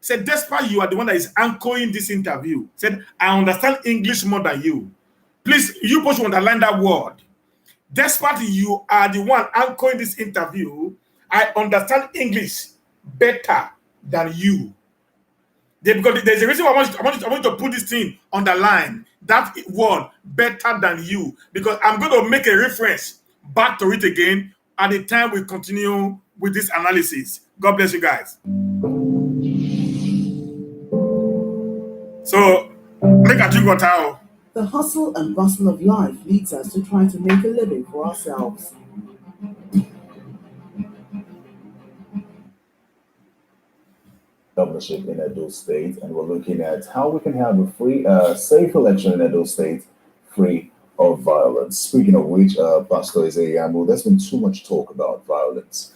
said, despite you are the one that is anchoring this interview, said, I understand English more than you. Please, you both should underline that word. Despite you are the one anchoring this interview, I understand English better than you. Because there's a reason why I want you to put this thing on the line. That word, better than you. Because I'm going to make a reference back to it again at the time we continue with this analysis. God bless you guys. So, make a drink water. The hustle and bustle of life leads us to try to make a living for ourselves. Governorship in Edo State, and we're looking at how we can have a free, safe election in Edo State, free of violence. Speaking of which, Pastor Iyamuś, there's been too much talk about violence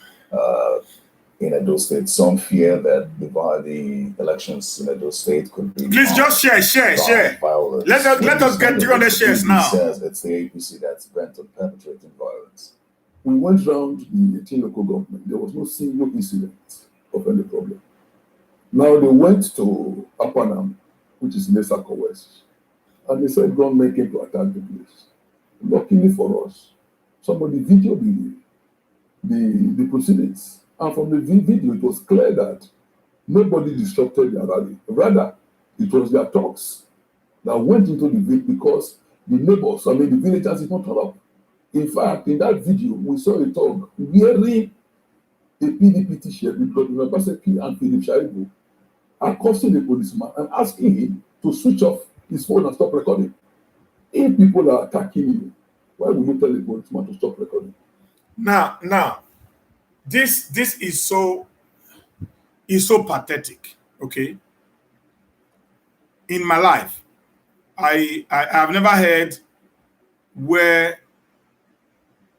in Edo State. Some fear that the elections in Edo State could be. Please just share. Violence. Let us get 300 shares now. Says it's the APC that's bent on perpetrating violence. We went round the 18 local government. There was no single incident of any problem. Now they went to Apanam, which is in Esako West, and they said, "Don't make it to attack the place." Luckily for us, somebody videoed the proceedings, and from the video, it was clear that nobody disrupted their rally. Rather, it was their talks that went into the village because the neighbors, the villagers, did not turn up. In fact, in that video, we saw a dog wearing a PDP t-shirt with Dr. Baseki and Philip Shaibu, accosting the policeman and asking him to switch off his phone and stop recording. If people are attacking you, why would you tell the policeman to stop recording? Now, this is so pathetic. Okay, in my life, I have never heard where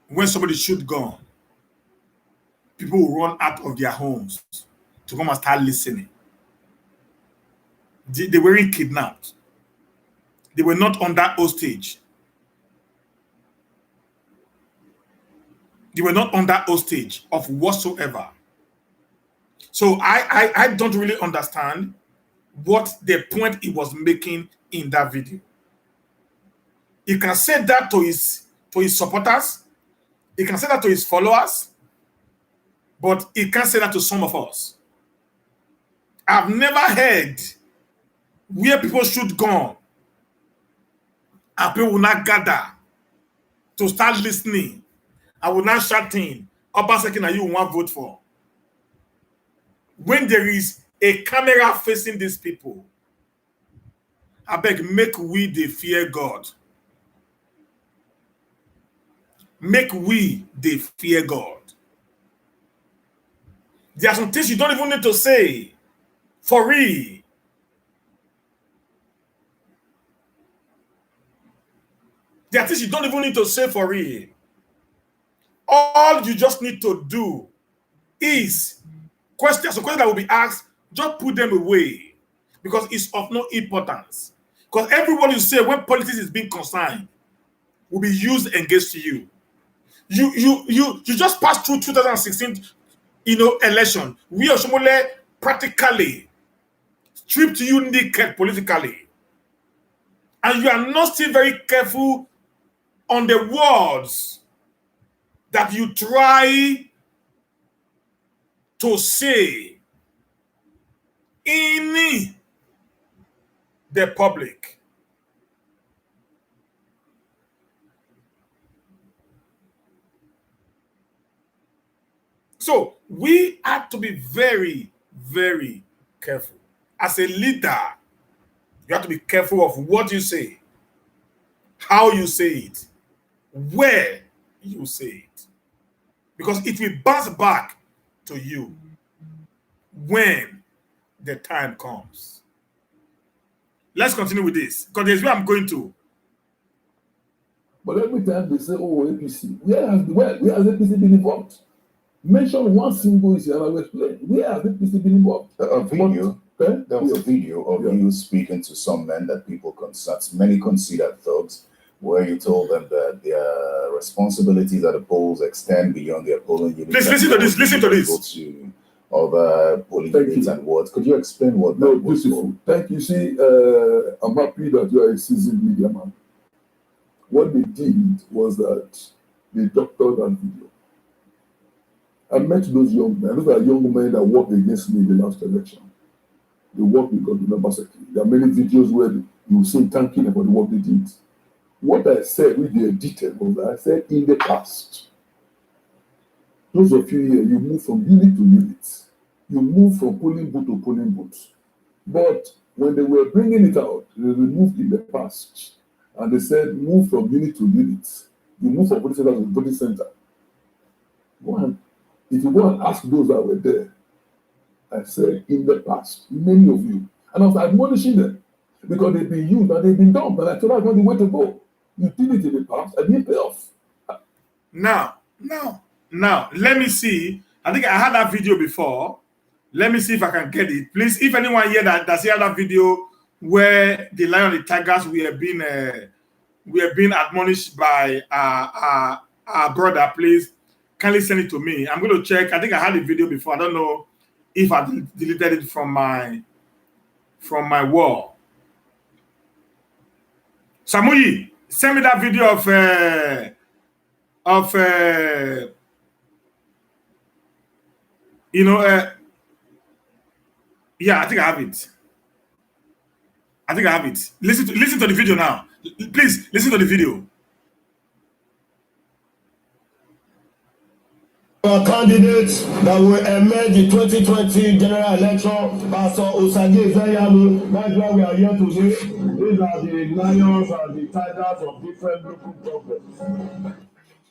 when somebody shoot gun, people will run out of their homes to come and start listening. They weren't kidnapped. They were not under hostage. They were not under hostage of whatsoever. So I don't really understand what the point he was making in that video. He can say that to his supporters. He can say that to his followers. But he can't say that to some of us. I've never heard where people shoot gun and people will not gather to start listening. I will not shouting, Obaseki na you want vote for. When there is a camera facing these people, I beg, make we they fear God. Make we they fear God. There are some things you don't even need to say. For real. There are things you don't even need to say for real. All you just need to do is questions that will be asked, just put them away. Because it's of no importance. Because everyone you say when politics is being concerned will be used against you. You just passed through 2016 election. We are practically stripped you naked politically. And you are not still very careful on the words that you try to say in the public. So we have to be very, very careful. As a leader, you have to be careful of what you say, how you say it, where you say it. Because it will bounce back to you when the time comes. Let's continue with this, because there's where I'm going to. But every time they say, oh, APC, where has APC been involved? Mention one single issue and I will explain. Where has APC been involved? A video. Okay? There was a video of you speaking to some men that many considered thugs, where you told them that their responsibilities at the polls extend beyond their polling units. Please listen to this. Listen to this. Go to other polling units and wards. Could you explain what that was? Beautiful. Thank you. See, I'm happy that you are a seasoned media man. What they did was that they doctored that video. I met those young men. Those are young men that worked against me in the last election. They worked because the number security. There are many videos where you see thanking them for the work they did. What I said with the edited was that I said in the past, those of you here, you move from unit to unit. You move from polling booth to polling booth. But when they were bringing it out, they removed in the past. And they said, move from unit to unit. You move from voting center to voting center. If you go and ask those that were there, I said, in the past, many of you, and I was admonishing them because they've been used and they've been done. And I told them the way to go. You did it in the past and didn't pay off. Now, let me see. I think I had that video before. Let me see if I can get it. Please, if anyone here that's here that video where the lion and the tigers we have been admonished by our brother, please kindly send it to me. I'm going to check. I think I had the video before. I don't know if I deleted it from my wall. Samuyi, send me that video of yeah, I think I have it. Listen to the video now. Please listen to the video. Our candidates that will emerge the 2020 general election, Pastor Osage Zayamu. That's why we are here today. These are the lions and the tigers of different local governments.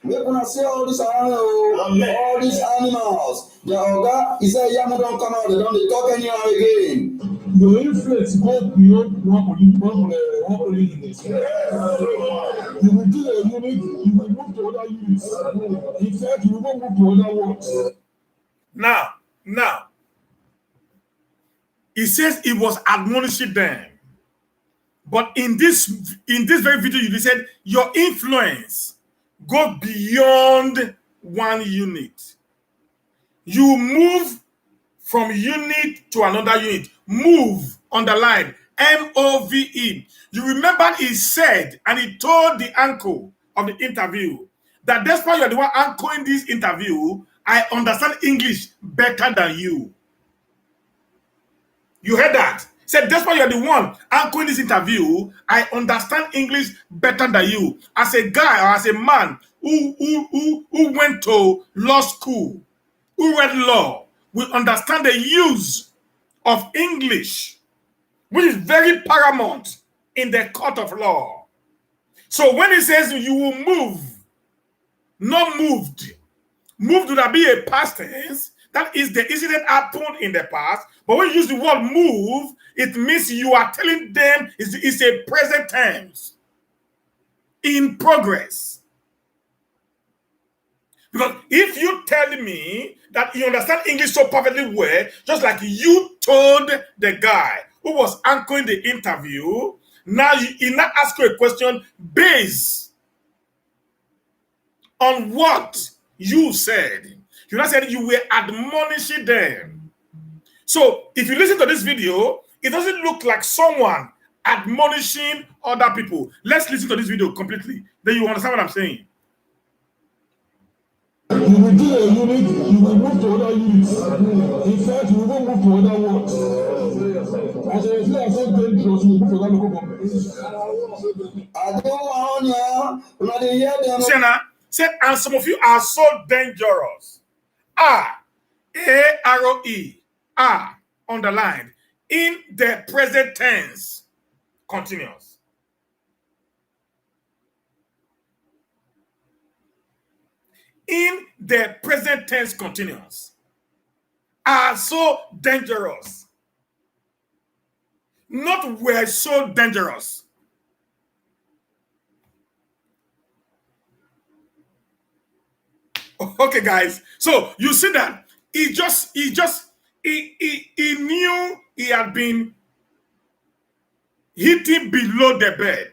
We're gonna see all these all these animals. The Oga, he said, Yamu don't come out, they don't talk anyhow again. Your influence goes beyond one police unit. You will do a unit, you will move to other units. In fact, you will move to other works. Now, he says he was admonishing them. But in this very video, you said your influence go beyond one unit. You move from unit to another unit. Move, underline, M-O-V-E. You remember he said, and he told the anchor of the interview, that despite you're the one anchoring this interview, I understand English better than you. You heard that? He said, despite you're the one anchoring this interview, I understand English better than you. As a guy or as a man who went to law school, who read law, will understand the use of English, which is very paramount in the court of law. So when he says you will move, not moved, moved would be a past tense. That is the incident happened in the past. But when you use the word move, it means you are telling them it's a present tense. In progress. Because if you tell me that you understand English so perfectly well, just like you told the guy who was anchoring the interview, now he now ask you a question based on what you said. You now said you were admonishing them. So if you listen to this video, it doesn't look like someone admonishing other people. Let's listen to this video completely. Then you understand what I'm saying. You will do a unit, you will move to other units. In fact, you will move to other works. As a result, so dangerous, you move to other local governments. I don't want Said, and some of you are so dangerous. A-R-O-E, are underlined in the present tense continuous. In the present tense continuous are so dangerous. Not were so dangerous. Okay, guys. So you see that he knew he had been hitting below the bed.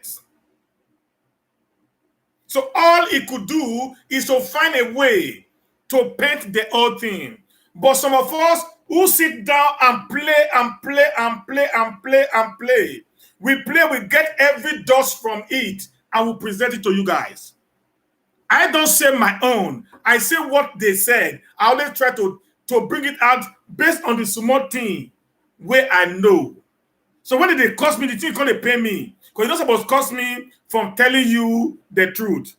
So all he could do is to find a way to paint the whole thing. But some of us who sit down and play and play and play and play and play, we get every dust from it and we present it to you guys. I don't say my own. I say what they said. I always try to bring it out based on the small thing where I know. So when did they cost me the thing called they pay me? Because it's not supposed to cost me from telling you the truth.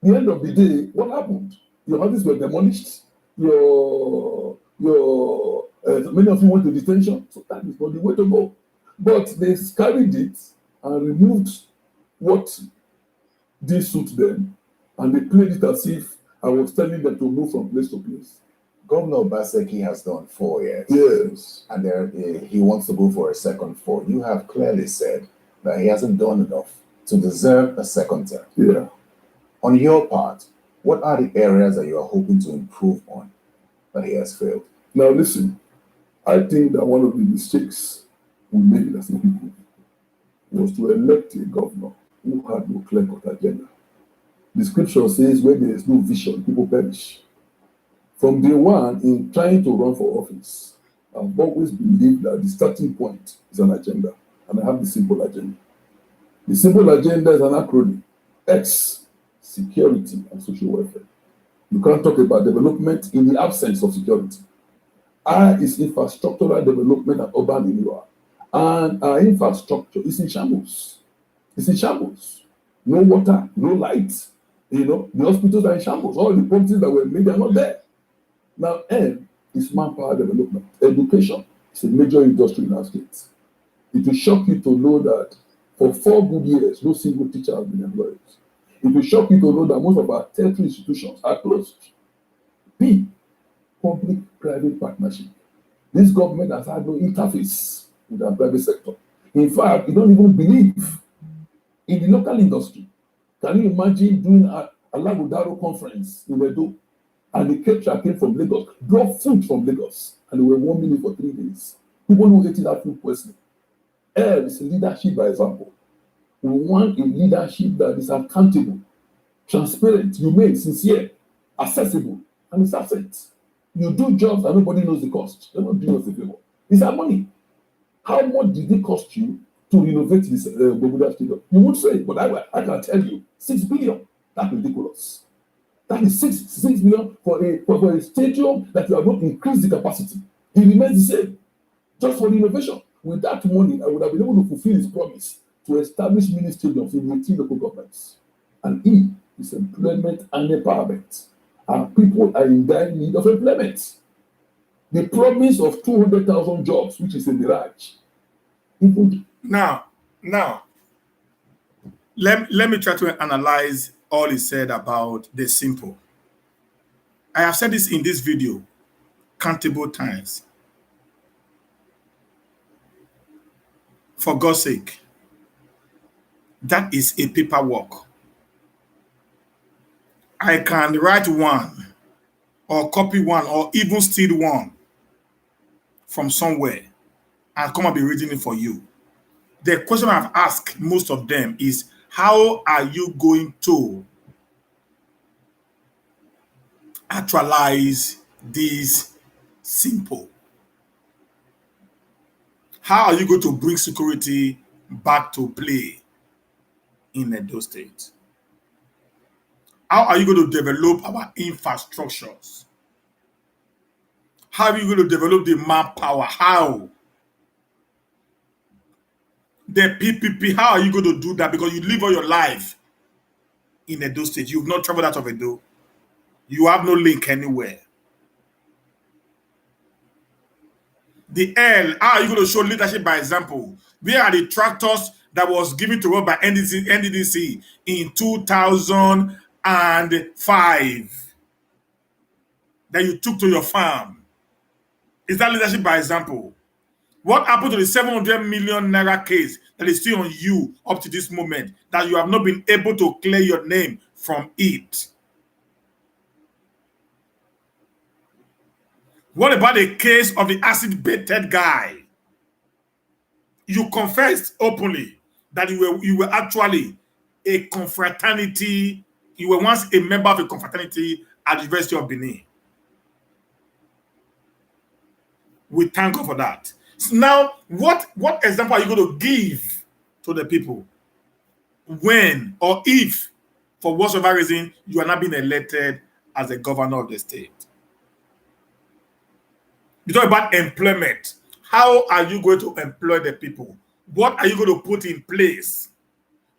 At the end of the day, what happened? Your houses were demolished. Many of you went to detention. So that is not the way to go. But they carried it and removed what did suit them, and they played it as if I was telling them to move from place to place. Governor Obaseki has done 4 years. Yes. And he wants to go for a second 4. You have clearly said that he hasn't done enough to deserve a second term. Yeah. On your part, what are the areas that you are hoping to improve on that he has failed? Now listen, I think that one of the mistakes we made as a people was to elect a governor who had no clear-cut agenda. The scripture says where there is no vision, people perish. From day one, in trying to run for office, I've always believed that the starting point is an agenda, and I have the simple agenda. The simple agenda is an acronym: X, security and social welfare. You can't talk about development in the absence of security. I is infrastructural development and urban renewal. And our infrastructure is in shambles. It's in shambles. No water, no light. The hospitals are in shambles. All the promises that were made are not there. Now, N is manpower development. Education is a major industry in our state. It will shock you to know that for 4 good years, no single teacher has been employed. It will shock you to know that most of our tertiary institutions are closed. P, public-private partnership. This government has had no interface with the private sector. In fact, you don't even believe in the local industry. Can you imagine doing a Lagudaro conference in Edo, and the caterer came from Lagos, brought food from Lagos, and they were warming it for 3 days. People who ate that food personally. L is leadership by example. We want a leadership that is accountable, transparent, humane, sincere, accessible, and it's asset. You do jobs and nobody knows the cost. They're not doing us a favor. It's our money. How much did it cost you to renovate this Boguda Stadium? You would say, but I can tell you, 6 billion. That's ridiculous. That is 6 billion for a stadium that you have not increased the capacity. It remains the same. Just for renovation. With that money, I would have been able to fulfill his promise to establish mini stadiums in 18 local governments. And E is employment and empowerment. And people are in dire need of employment. The promise of 200,000 jobs, which is a mirage. Now, let me try to analyze all he said about the simple. I have said this in this video countable times. For God's sake, that is a paperwork. I can write one or copy one or even steal one from somewhere and come and be reading it for you. The question I've asked most of them is, how are you going to actualize this simple? How are you going to bring security back to play in Edo State? How are you going to develop our infrastructures? How are you going to develop the manpower? How? The PPP, how are you going to do that? Because you live all your life in Edo State. You've not traveled out of Edo. You have no link anywhere. The L, how are you going to show leadership by example? Where are the tractors that was given to us by NDDC in 2005 that you took to your farm? Is that leadership by example? What happened to the 700 million naira case that is still on you up to this moment that you have not been able to clear your name from it? What about the case of the acid-baited guy? You confessed openly that you were actually a confraternity. You were once a member of a confraternity at the University of Benin. We thank God for that. So now, what example are you going to give to the people when or if, for whatsoever reason, you are not being elected as a governor of the state? You talk about employment. How are you going to employ the people? What are you going to put in place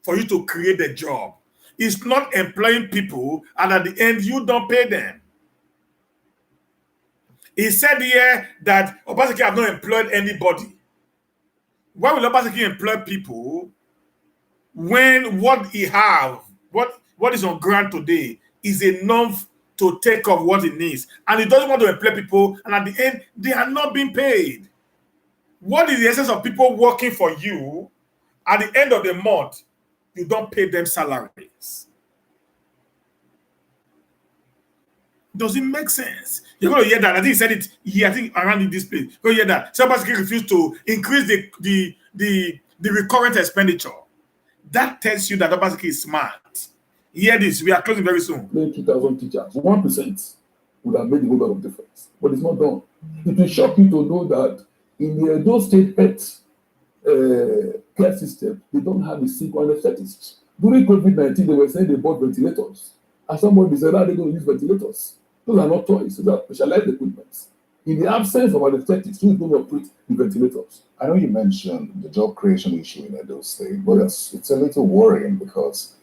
for you to create a job? It's not employing people and at the end you don't pay them. He said here that Obaseki have not employed anybody. Why will Obaseki employ people when what he have, what is on ground today is enough to take off what he needs? And he doesn't want to employ people, and at the end, they are not being paid. What is the essence of people working for you? At the end of the month, you don't pay them salaries. Does it make sense? You're going to hear that. I think he said it here, I think around in this place. You're going to hear that. Obaseki refused to increase the recurrent expenditure. That tells you that Obaseki is smart. Hear this. We are closing very soon. 20,000 teachers. 1% would have made a whole lot of difference. But it's not done. It will shock you to know that in the Edo State Pet care system, they don't have a single anesthetist. During COVID-19, they were saying they bought ventilators. And somebody said, how are they going to use ventilators? Those are not toys, those are specialized equipment. In the absence of anesthetists, who is going to operate the ventilators? I know you mentioned the job creation issue in Edo State, but it's a little worrying because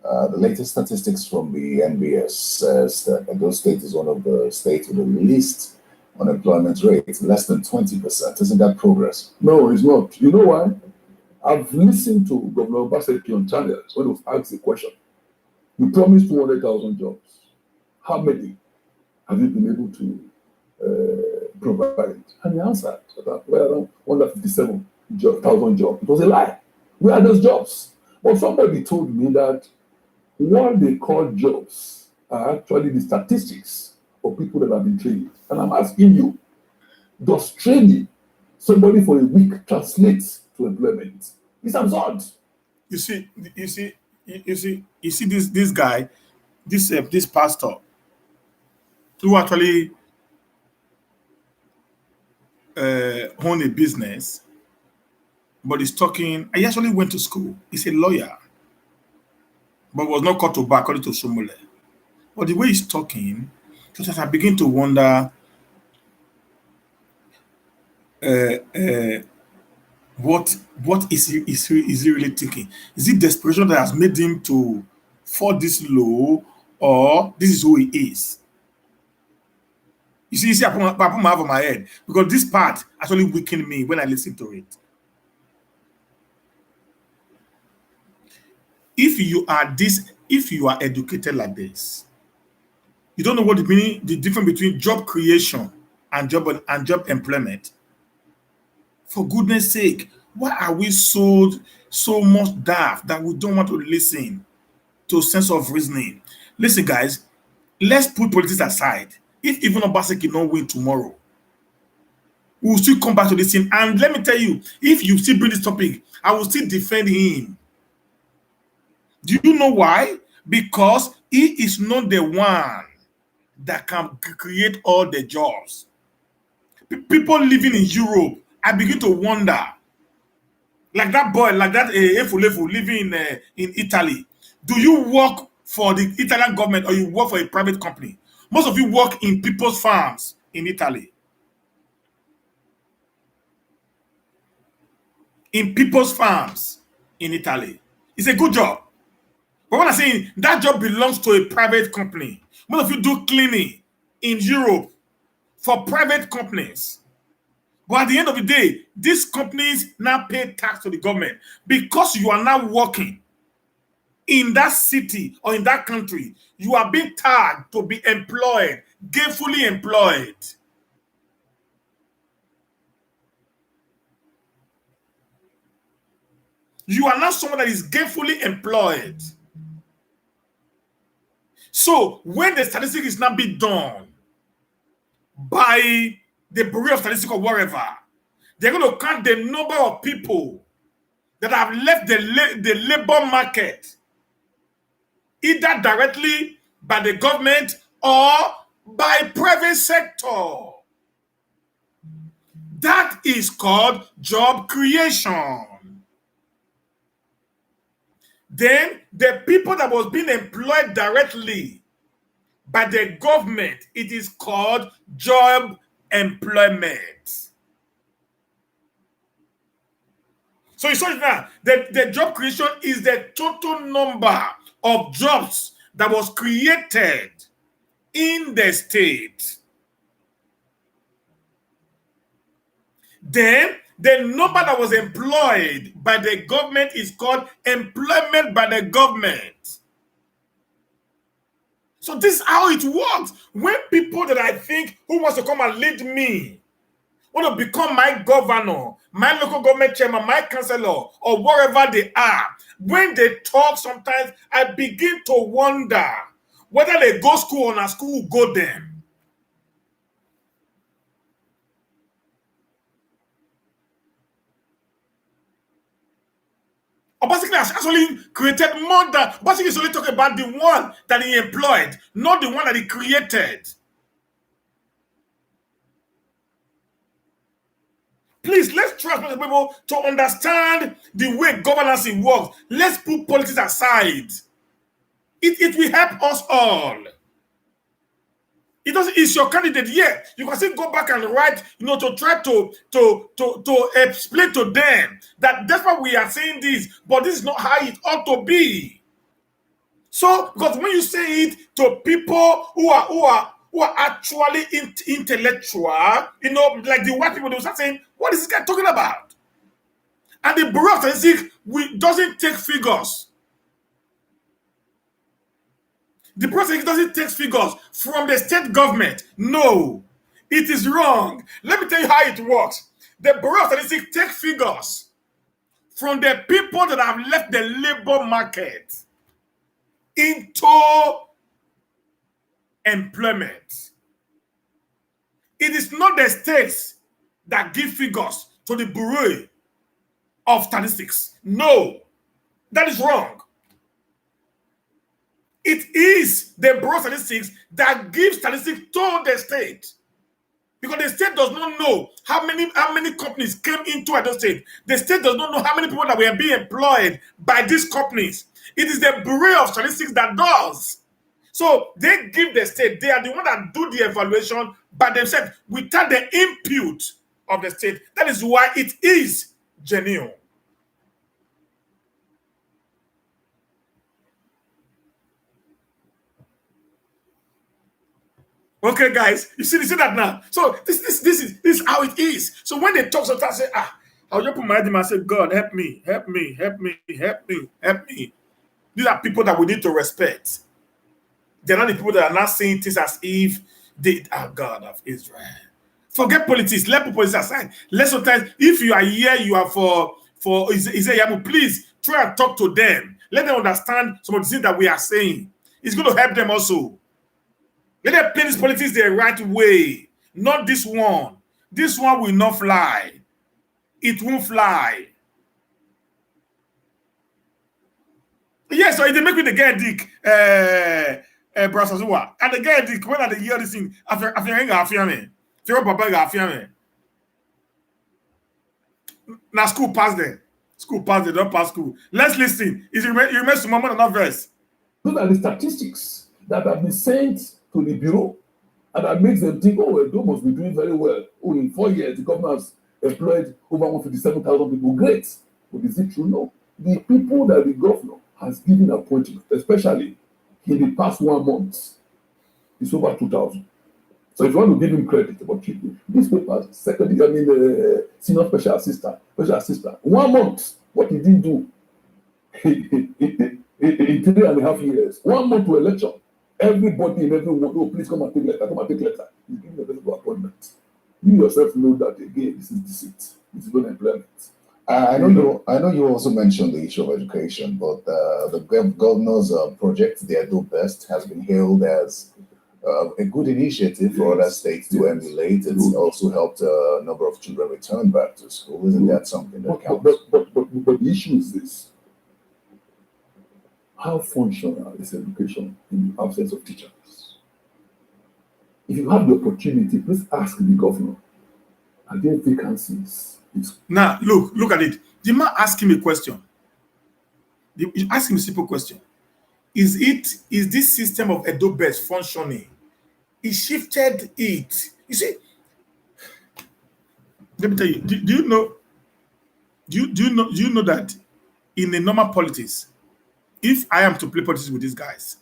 the latest statistics from the NBS says that Edo State is one of the states with the least unemployment rate, less than 20%. Isn't that progress? No, it's not. You know why? I've listened to Governor Obaseki on channels when he was asked the question. You promised 200,000 jobs. How many have you been able to provide? And he answered that we're around 157,000 jobs. It was a lie. Where are those jobs? Well, somebody told me that what they call jobs are actually the statistics of people that have been trained. And I'm asking you, does training somebody for a week translate to employment? It's absurd. You see this guy, this pastor, who actually own a business, but he's talking. He actually went to school. He's a lawyer, but was not caught to bar according to Somole. But the way he's talking, just I begin to wonder what is he really thinking? Is it desperation that has made him to fall this low, or this is who he is? You see, I put my hand on my head because this part actually weakened me when I listened to it. If you are educated like this, you don't know what the difference between job creation and job employment. For goodness sake, why are we so much daft that we don't want to listen to a sense of reasoning? Listen, guys, let's put politics aside. If even Obaseki not win tomorrow, we will still come back to this thing. And let me tell you, if you still bring this topic, I will still defend him. Do you know why? Because he is not the one that can create all the jobs. People living in Europe, I begin to wonder, like that boy, like that Efulefu living in Italy. Do you work for the Italian government or you work for a private company? Most of you work in people's farms in Italy. In people's farms in Italy. It's a good job. But when I'm saying that job belongs to a private company, most of you do cleaning in Europe for private companies. But at the end of the day, these companies now pay tax to the government because you are now working in that city or in that country. You are being tagged to be employed, gainfully employed. You are now someone that is gainfully employed. So when the statistic is now being done by the Bureau of Statistics or wherever, they're going to count the number of people that have left the labor market, either directly by the government or by private sector. That is called job creation. Then the people that was being employed directly by the government, it is called job employment. So you saw it now. The job creation is the total number of jobs that was created in the state. Then the number that was employed by the government is called employment by the government. So this is how it works. When people that I think who wants to come and lead me want to become my governor, my local government chairman, my councillor, or wherever they are, when they talk, sometimes I begin to wonder whether they go school or not school go them. Obaseki has actually created more than Obaseki is only talking about the one that he employed, not the one that he created. Please, let's trust people to understand the way governance works. Let's put politics aside. It will help us all. It's your candidate. Yeah, you can still go back and write, to try to explain to them that that's why we are saying this, but this is not how it ought to be. So, because when you say it to people who are actually intellectual, like the white people, they will start saying, "What is this guy talking about?" And the Bureau of Statistics doesn't take figures. The process doesn't take figures from the state government. No, it is wrong. Let me tell you how it works. The Bureau of Statistics take figures from the people that have left the labor market into employment. It is not the states that give figures to the Bureau of Statistics. No, that is wrong. It is the Bureau of Statistics that gives statistics to the state. Because the state does not know how many companies came into the state. The state does not know how many people that were being employed by these companies. It is the Bureau of Statistics that does. So they give the state, they are the one that do the evaluation by themselves without the input of the state. That is why it is genuine. Okay, guys, you see that now. So this is how it is. So when they talk, sometimes I say, I'll just put my head in and say, God, help me, help me, help me, help me, help me. These are people that we need to respect. They're not the people that are not saying things as if they are God of Israel. Forget politics. Let politics aside. Let sometimes, if you are here, you are for Iyamuś, please try and talk to them. Let them understand some of the things that we are saying. It's going to help them also. Let them play this politics the right way. Not this one. This one will not fly. It won't fly. Yes, so they make me the guy dick, Brasazua. And the guy dick, when they hear this thing, after me. Now school pass there. School pass there, don't pass school. Let's listen. It remains to moment another verse. Those are the statistics that have been sent to the Bureau, and that makes them think, Edo must be doing very well. In 4 years, the government has employed over 157,000 people. Great. But is it true? No. The people that the governor has given appointment, especially in the past 1 month, is over 2,000. So if you want to give him credit about treatment, these papers, senior special assistant, 1 month, what he didn't do in 3.5 years, 1 month to election, everybody in everyone, oh, please come and take letter, He's giving a visible appointment. You yourself know that again, this is deceit, this is not employment. I know you also mentioned the issue of education, but the governor's project, Their Do Best, has been hailed as a good initiative for other states to emulate. It's also helped a number of children return back to school. Isn't that something that counts? But the issue is this. How functional is education in the absence of teachers? If you have the opportunity, please ask the governor. Are there vacancies? Now, look at it. The man asked him a question. You ask him a simple question. Is this system of Edo Best functioning? He shifted it. You see, let me tell you, do you know that in a normal politics, if I am to play politics with these guys,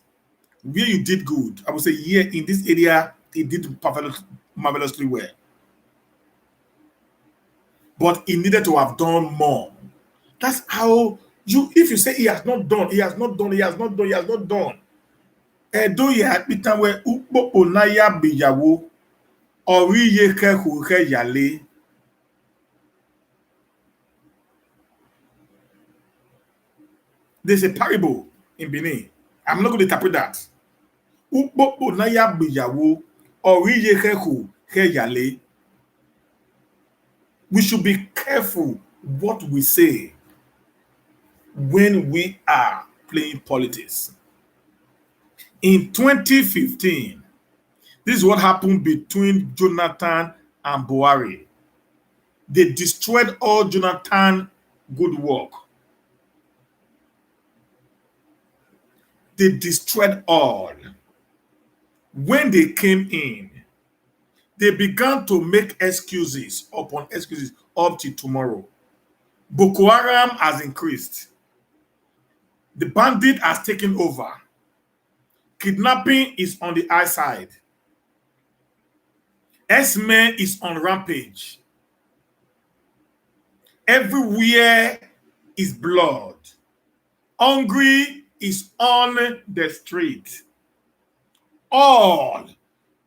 where you did good, I would say, yeah, in this area, it did marvelously well. But he needed to have done more. That's how if you say he has not done. Edo ya pita we ukpo na ya biyawo ori ye ke yale. There's a parable in Benin. I'm not going to interpret that. Ukpo na ya biyawo ori ye ke yale. We should be careful what we say when we are playing politics. In 2015, this is what happened between Jonathan and Buhari. They destroyed all Jonathan's good work. They destroyed all. When they came in, they began to make excuses upon excuses up to tomorrow. Boko Haram has increased. The bandit has taken over. Kidnapping is on the high side. Esme is on rampage. Everywhere is blood. Hungry is on the street. All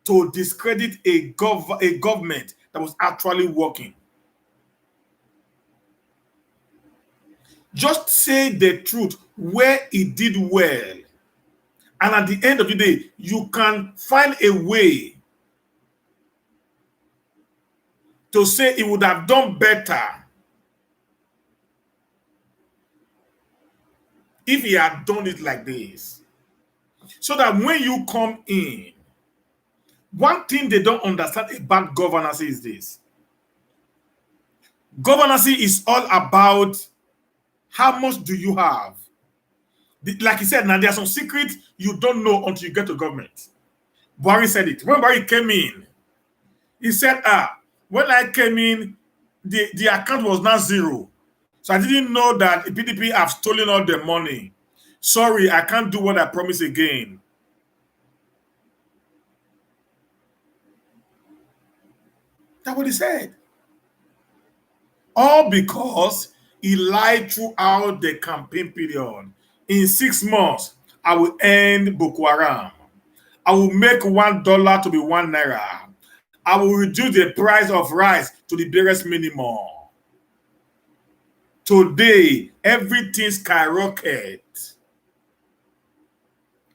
to discredit a government that was actually working. Just say the truth where it did well. And at the end of the day, you can find a way to say he would have done better if he had done it like this. So that when you come in, one thing they don't understand about governance is this. Governance is all about how much do you have. Like he said, now there's some secrets you don't know until you get to government. Buhari said it. When Buhari came in, he said, when I came in, the account was now zero. So I didn't know that the PDP have stolen all the money. Sorry, I can't do what I promised again. That's what he said. All because he lied throughout the campaign period. In 6 months, I will end Boko Haram. I will make $1 to be 1 naira. I will reduce the price of rice to the barest minimum. Today, everything skyrocketed.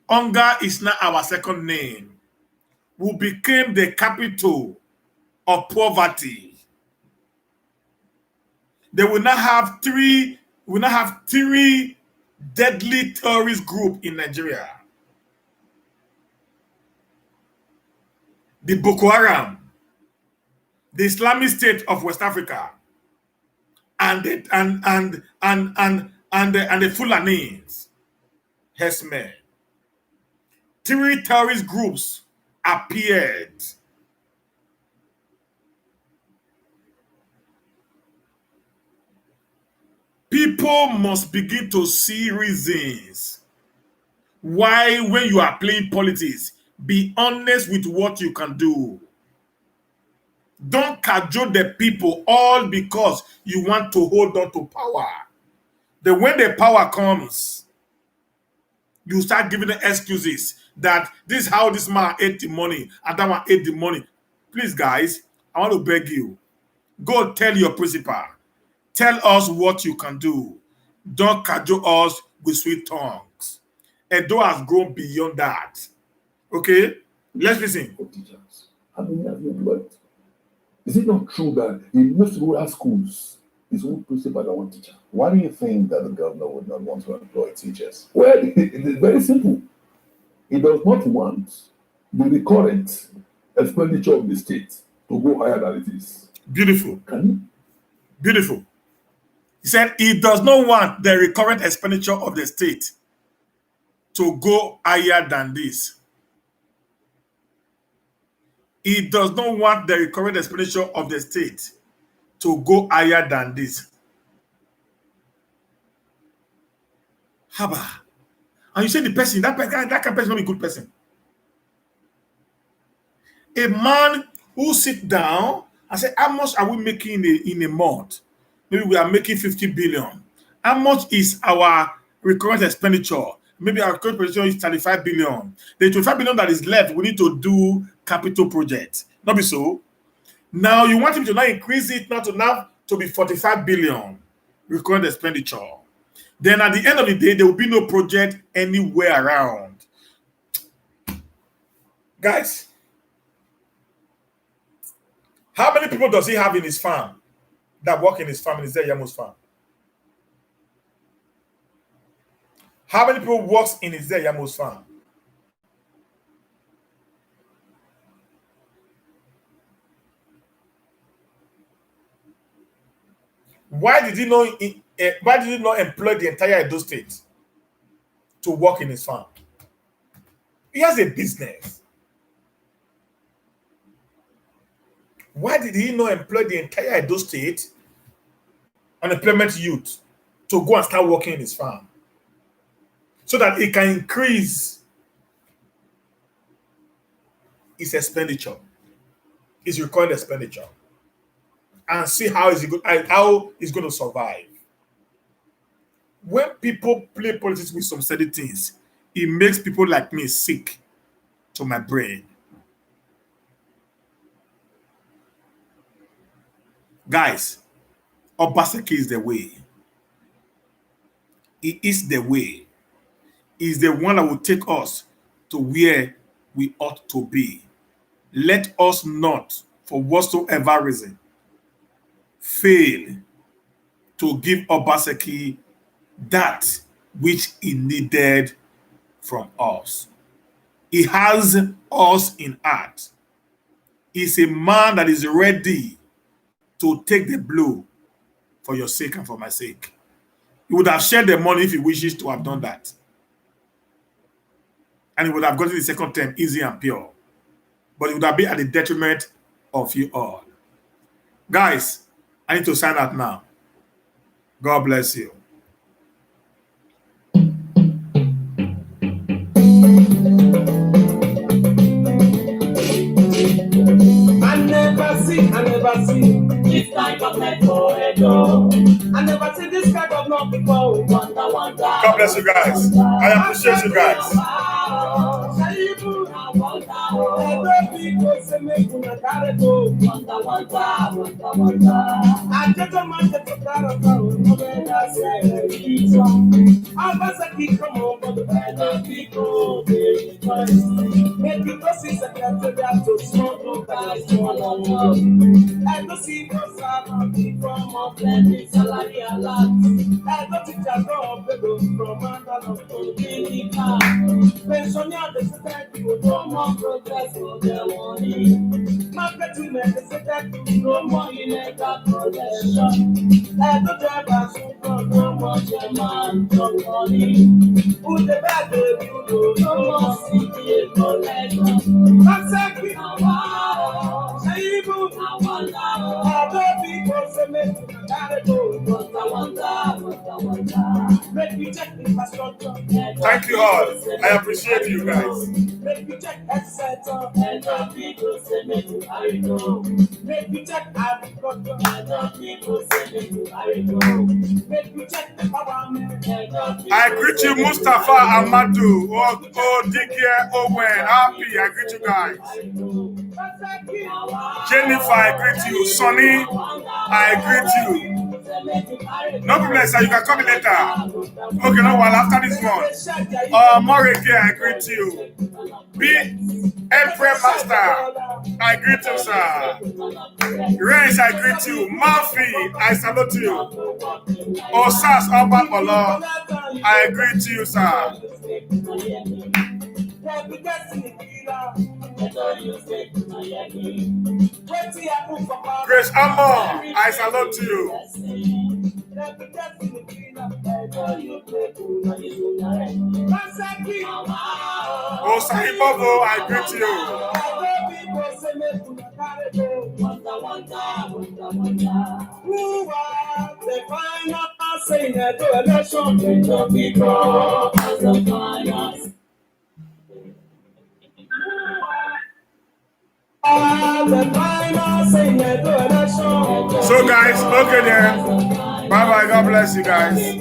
Hunger is now our second name. We became the capital of poverty. They will now have three deadly terrorist groups in Nigeria. The Boko Haram, the Islamic State of West Africa, and the Fulanis, Hesme. 3 terrorist groups appeared. People must begin to see reasons why, when you are playing politics, be honest with what you can do. Don't cajole the people all because you want to hold on to power. Then when the power comes, you start giving the excuses that this is how this man ate the money and that one ate the money. Please, guys, I want to beg you. Go tell your principal. Tell us what you can do. Don't cajole us with sweet tongues. Edo has grown beyond that. Okay? Let's listen. For teachers, how many have you employed? Is it not true that in most rural schools, it's one principal and one teacher? Why do you think that the governor would not want to employ teachers? Well, it's very simple. He does not want the recurrent expenditure of the state to go higher than it is. Beautiful. Can you? Beautiful. He said he does not want the recurrent expenditure of the state to go higher than this. He does not want the recurrent expenditure of the state to go higher than this. Haba. And you say the person, that kind of person is not a good person. A man who sit down and say, how much are we making in a month? Maybe we are making 50 billion. How much is our recurrent expenditure? Maybe our current position is 35 billion. The 25 billion that is left, we need to do capital projects. Not be so. Now you want him to now increase it now to be 45 billion recurrent expenditure. Then at the end of the day, there will be no project anywhere around. Guys, how many people does he have in his farm that work in his farm in his iyamuś farm? How many people works in his iyamuś farm? Why did he not employ the entire Edo state to work in his farm? He has a business. Why did he not employ the entire Edo state unemployment youth to go and start working in his farm so that it can increase his expenditure, his recurrent expenditure, and see how he's going to survive? When people play politics with some certain things, it makes people like me sick to my brain. Guys, Obaseki is the way. He is the way. He is the one that will take us to where we ought to be. Let us not, for whatsoever reason, fail to give Obaseki that which he needed from us. He has us in heart. He's a man that is ready to take the blow for your sake and for my sake. He would have shared the money if he wishes to have done that. And he would have gotten the second term easy and pure. But it would have been at the detriment of you all. Guys, I need to sign out now. God bless you. I never see this kind of net for Edo. I never see this kind of not before. Wonder. God bless you guys. I appreciate you guys. I don't see no salary from a plenty salary a lot. I don't think I go from under the clinical. Pensioner, the society will no more progress for their money. Marketing, the society no more illegal possession. I don't drive a super no more German money. Who the bad baby will no more CPA collection. That's exactly how I don't people say make you gotta go. Wonder. Thank you all. I appreciate you guys. I greet you, Mustafa Amadou, Dike Owen, Happy. I greet you guys. Jennifer, I greet you. Sonny, I greet you. No problem, sir. You can come in later. Okay, no, well, after this one. Morike, I greet you. Emperor Master, I greet you, sir. Reyes, I greet you. Murphy, I salute you. Osas Obapolo, I greet you, sir. Grace Amor, I salute you. Osai Bobo, I greet you. So guys, okay then. Bye bye. God bless you guys.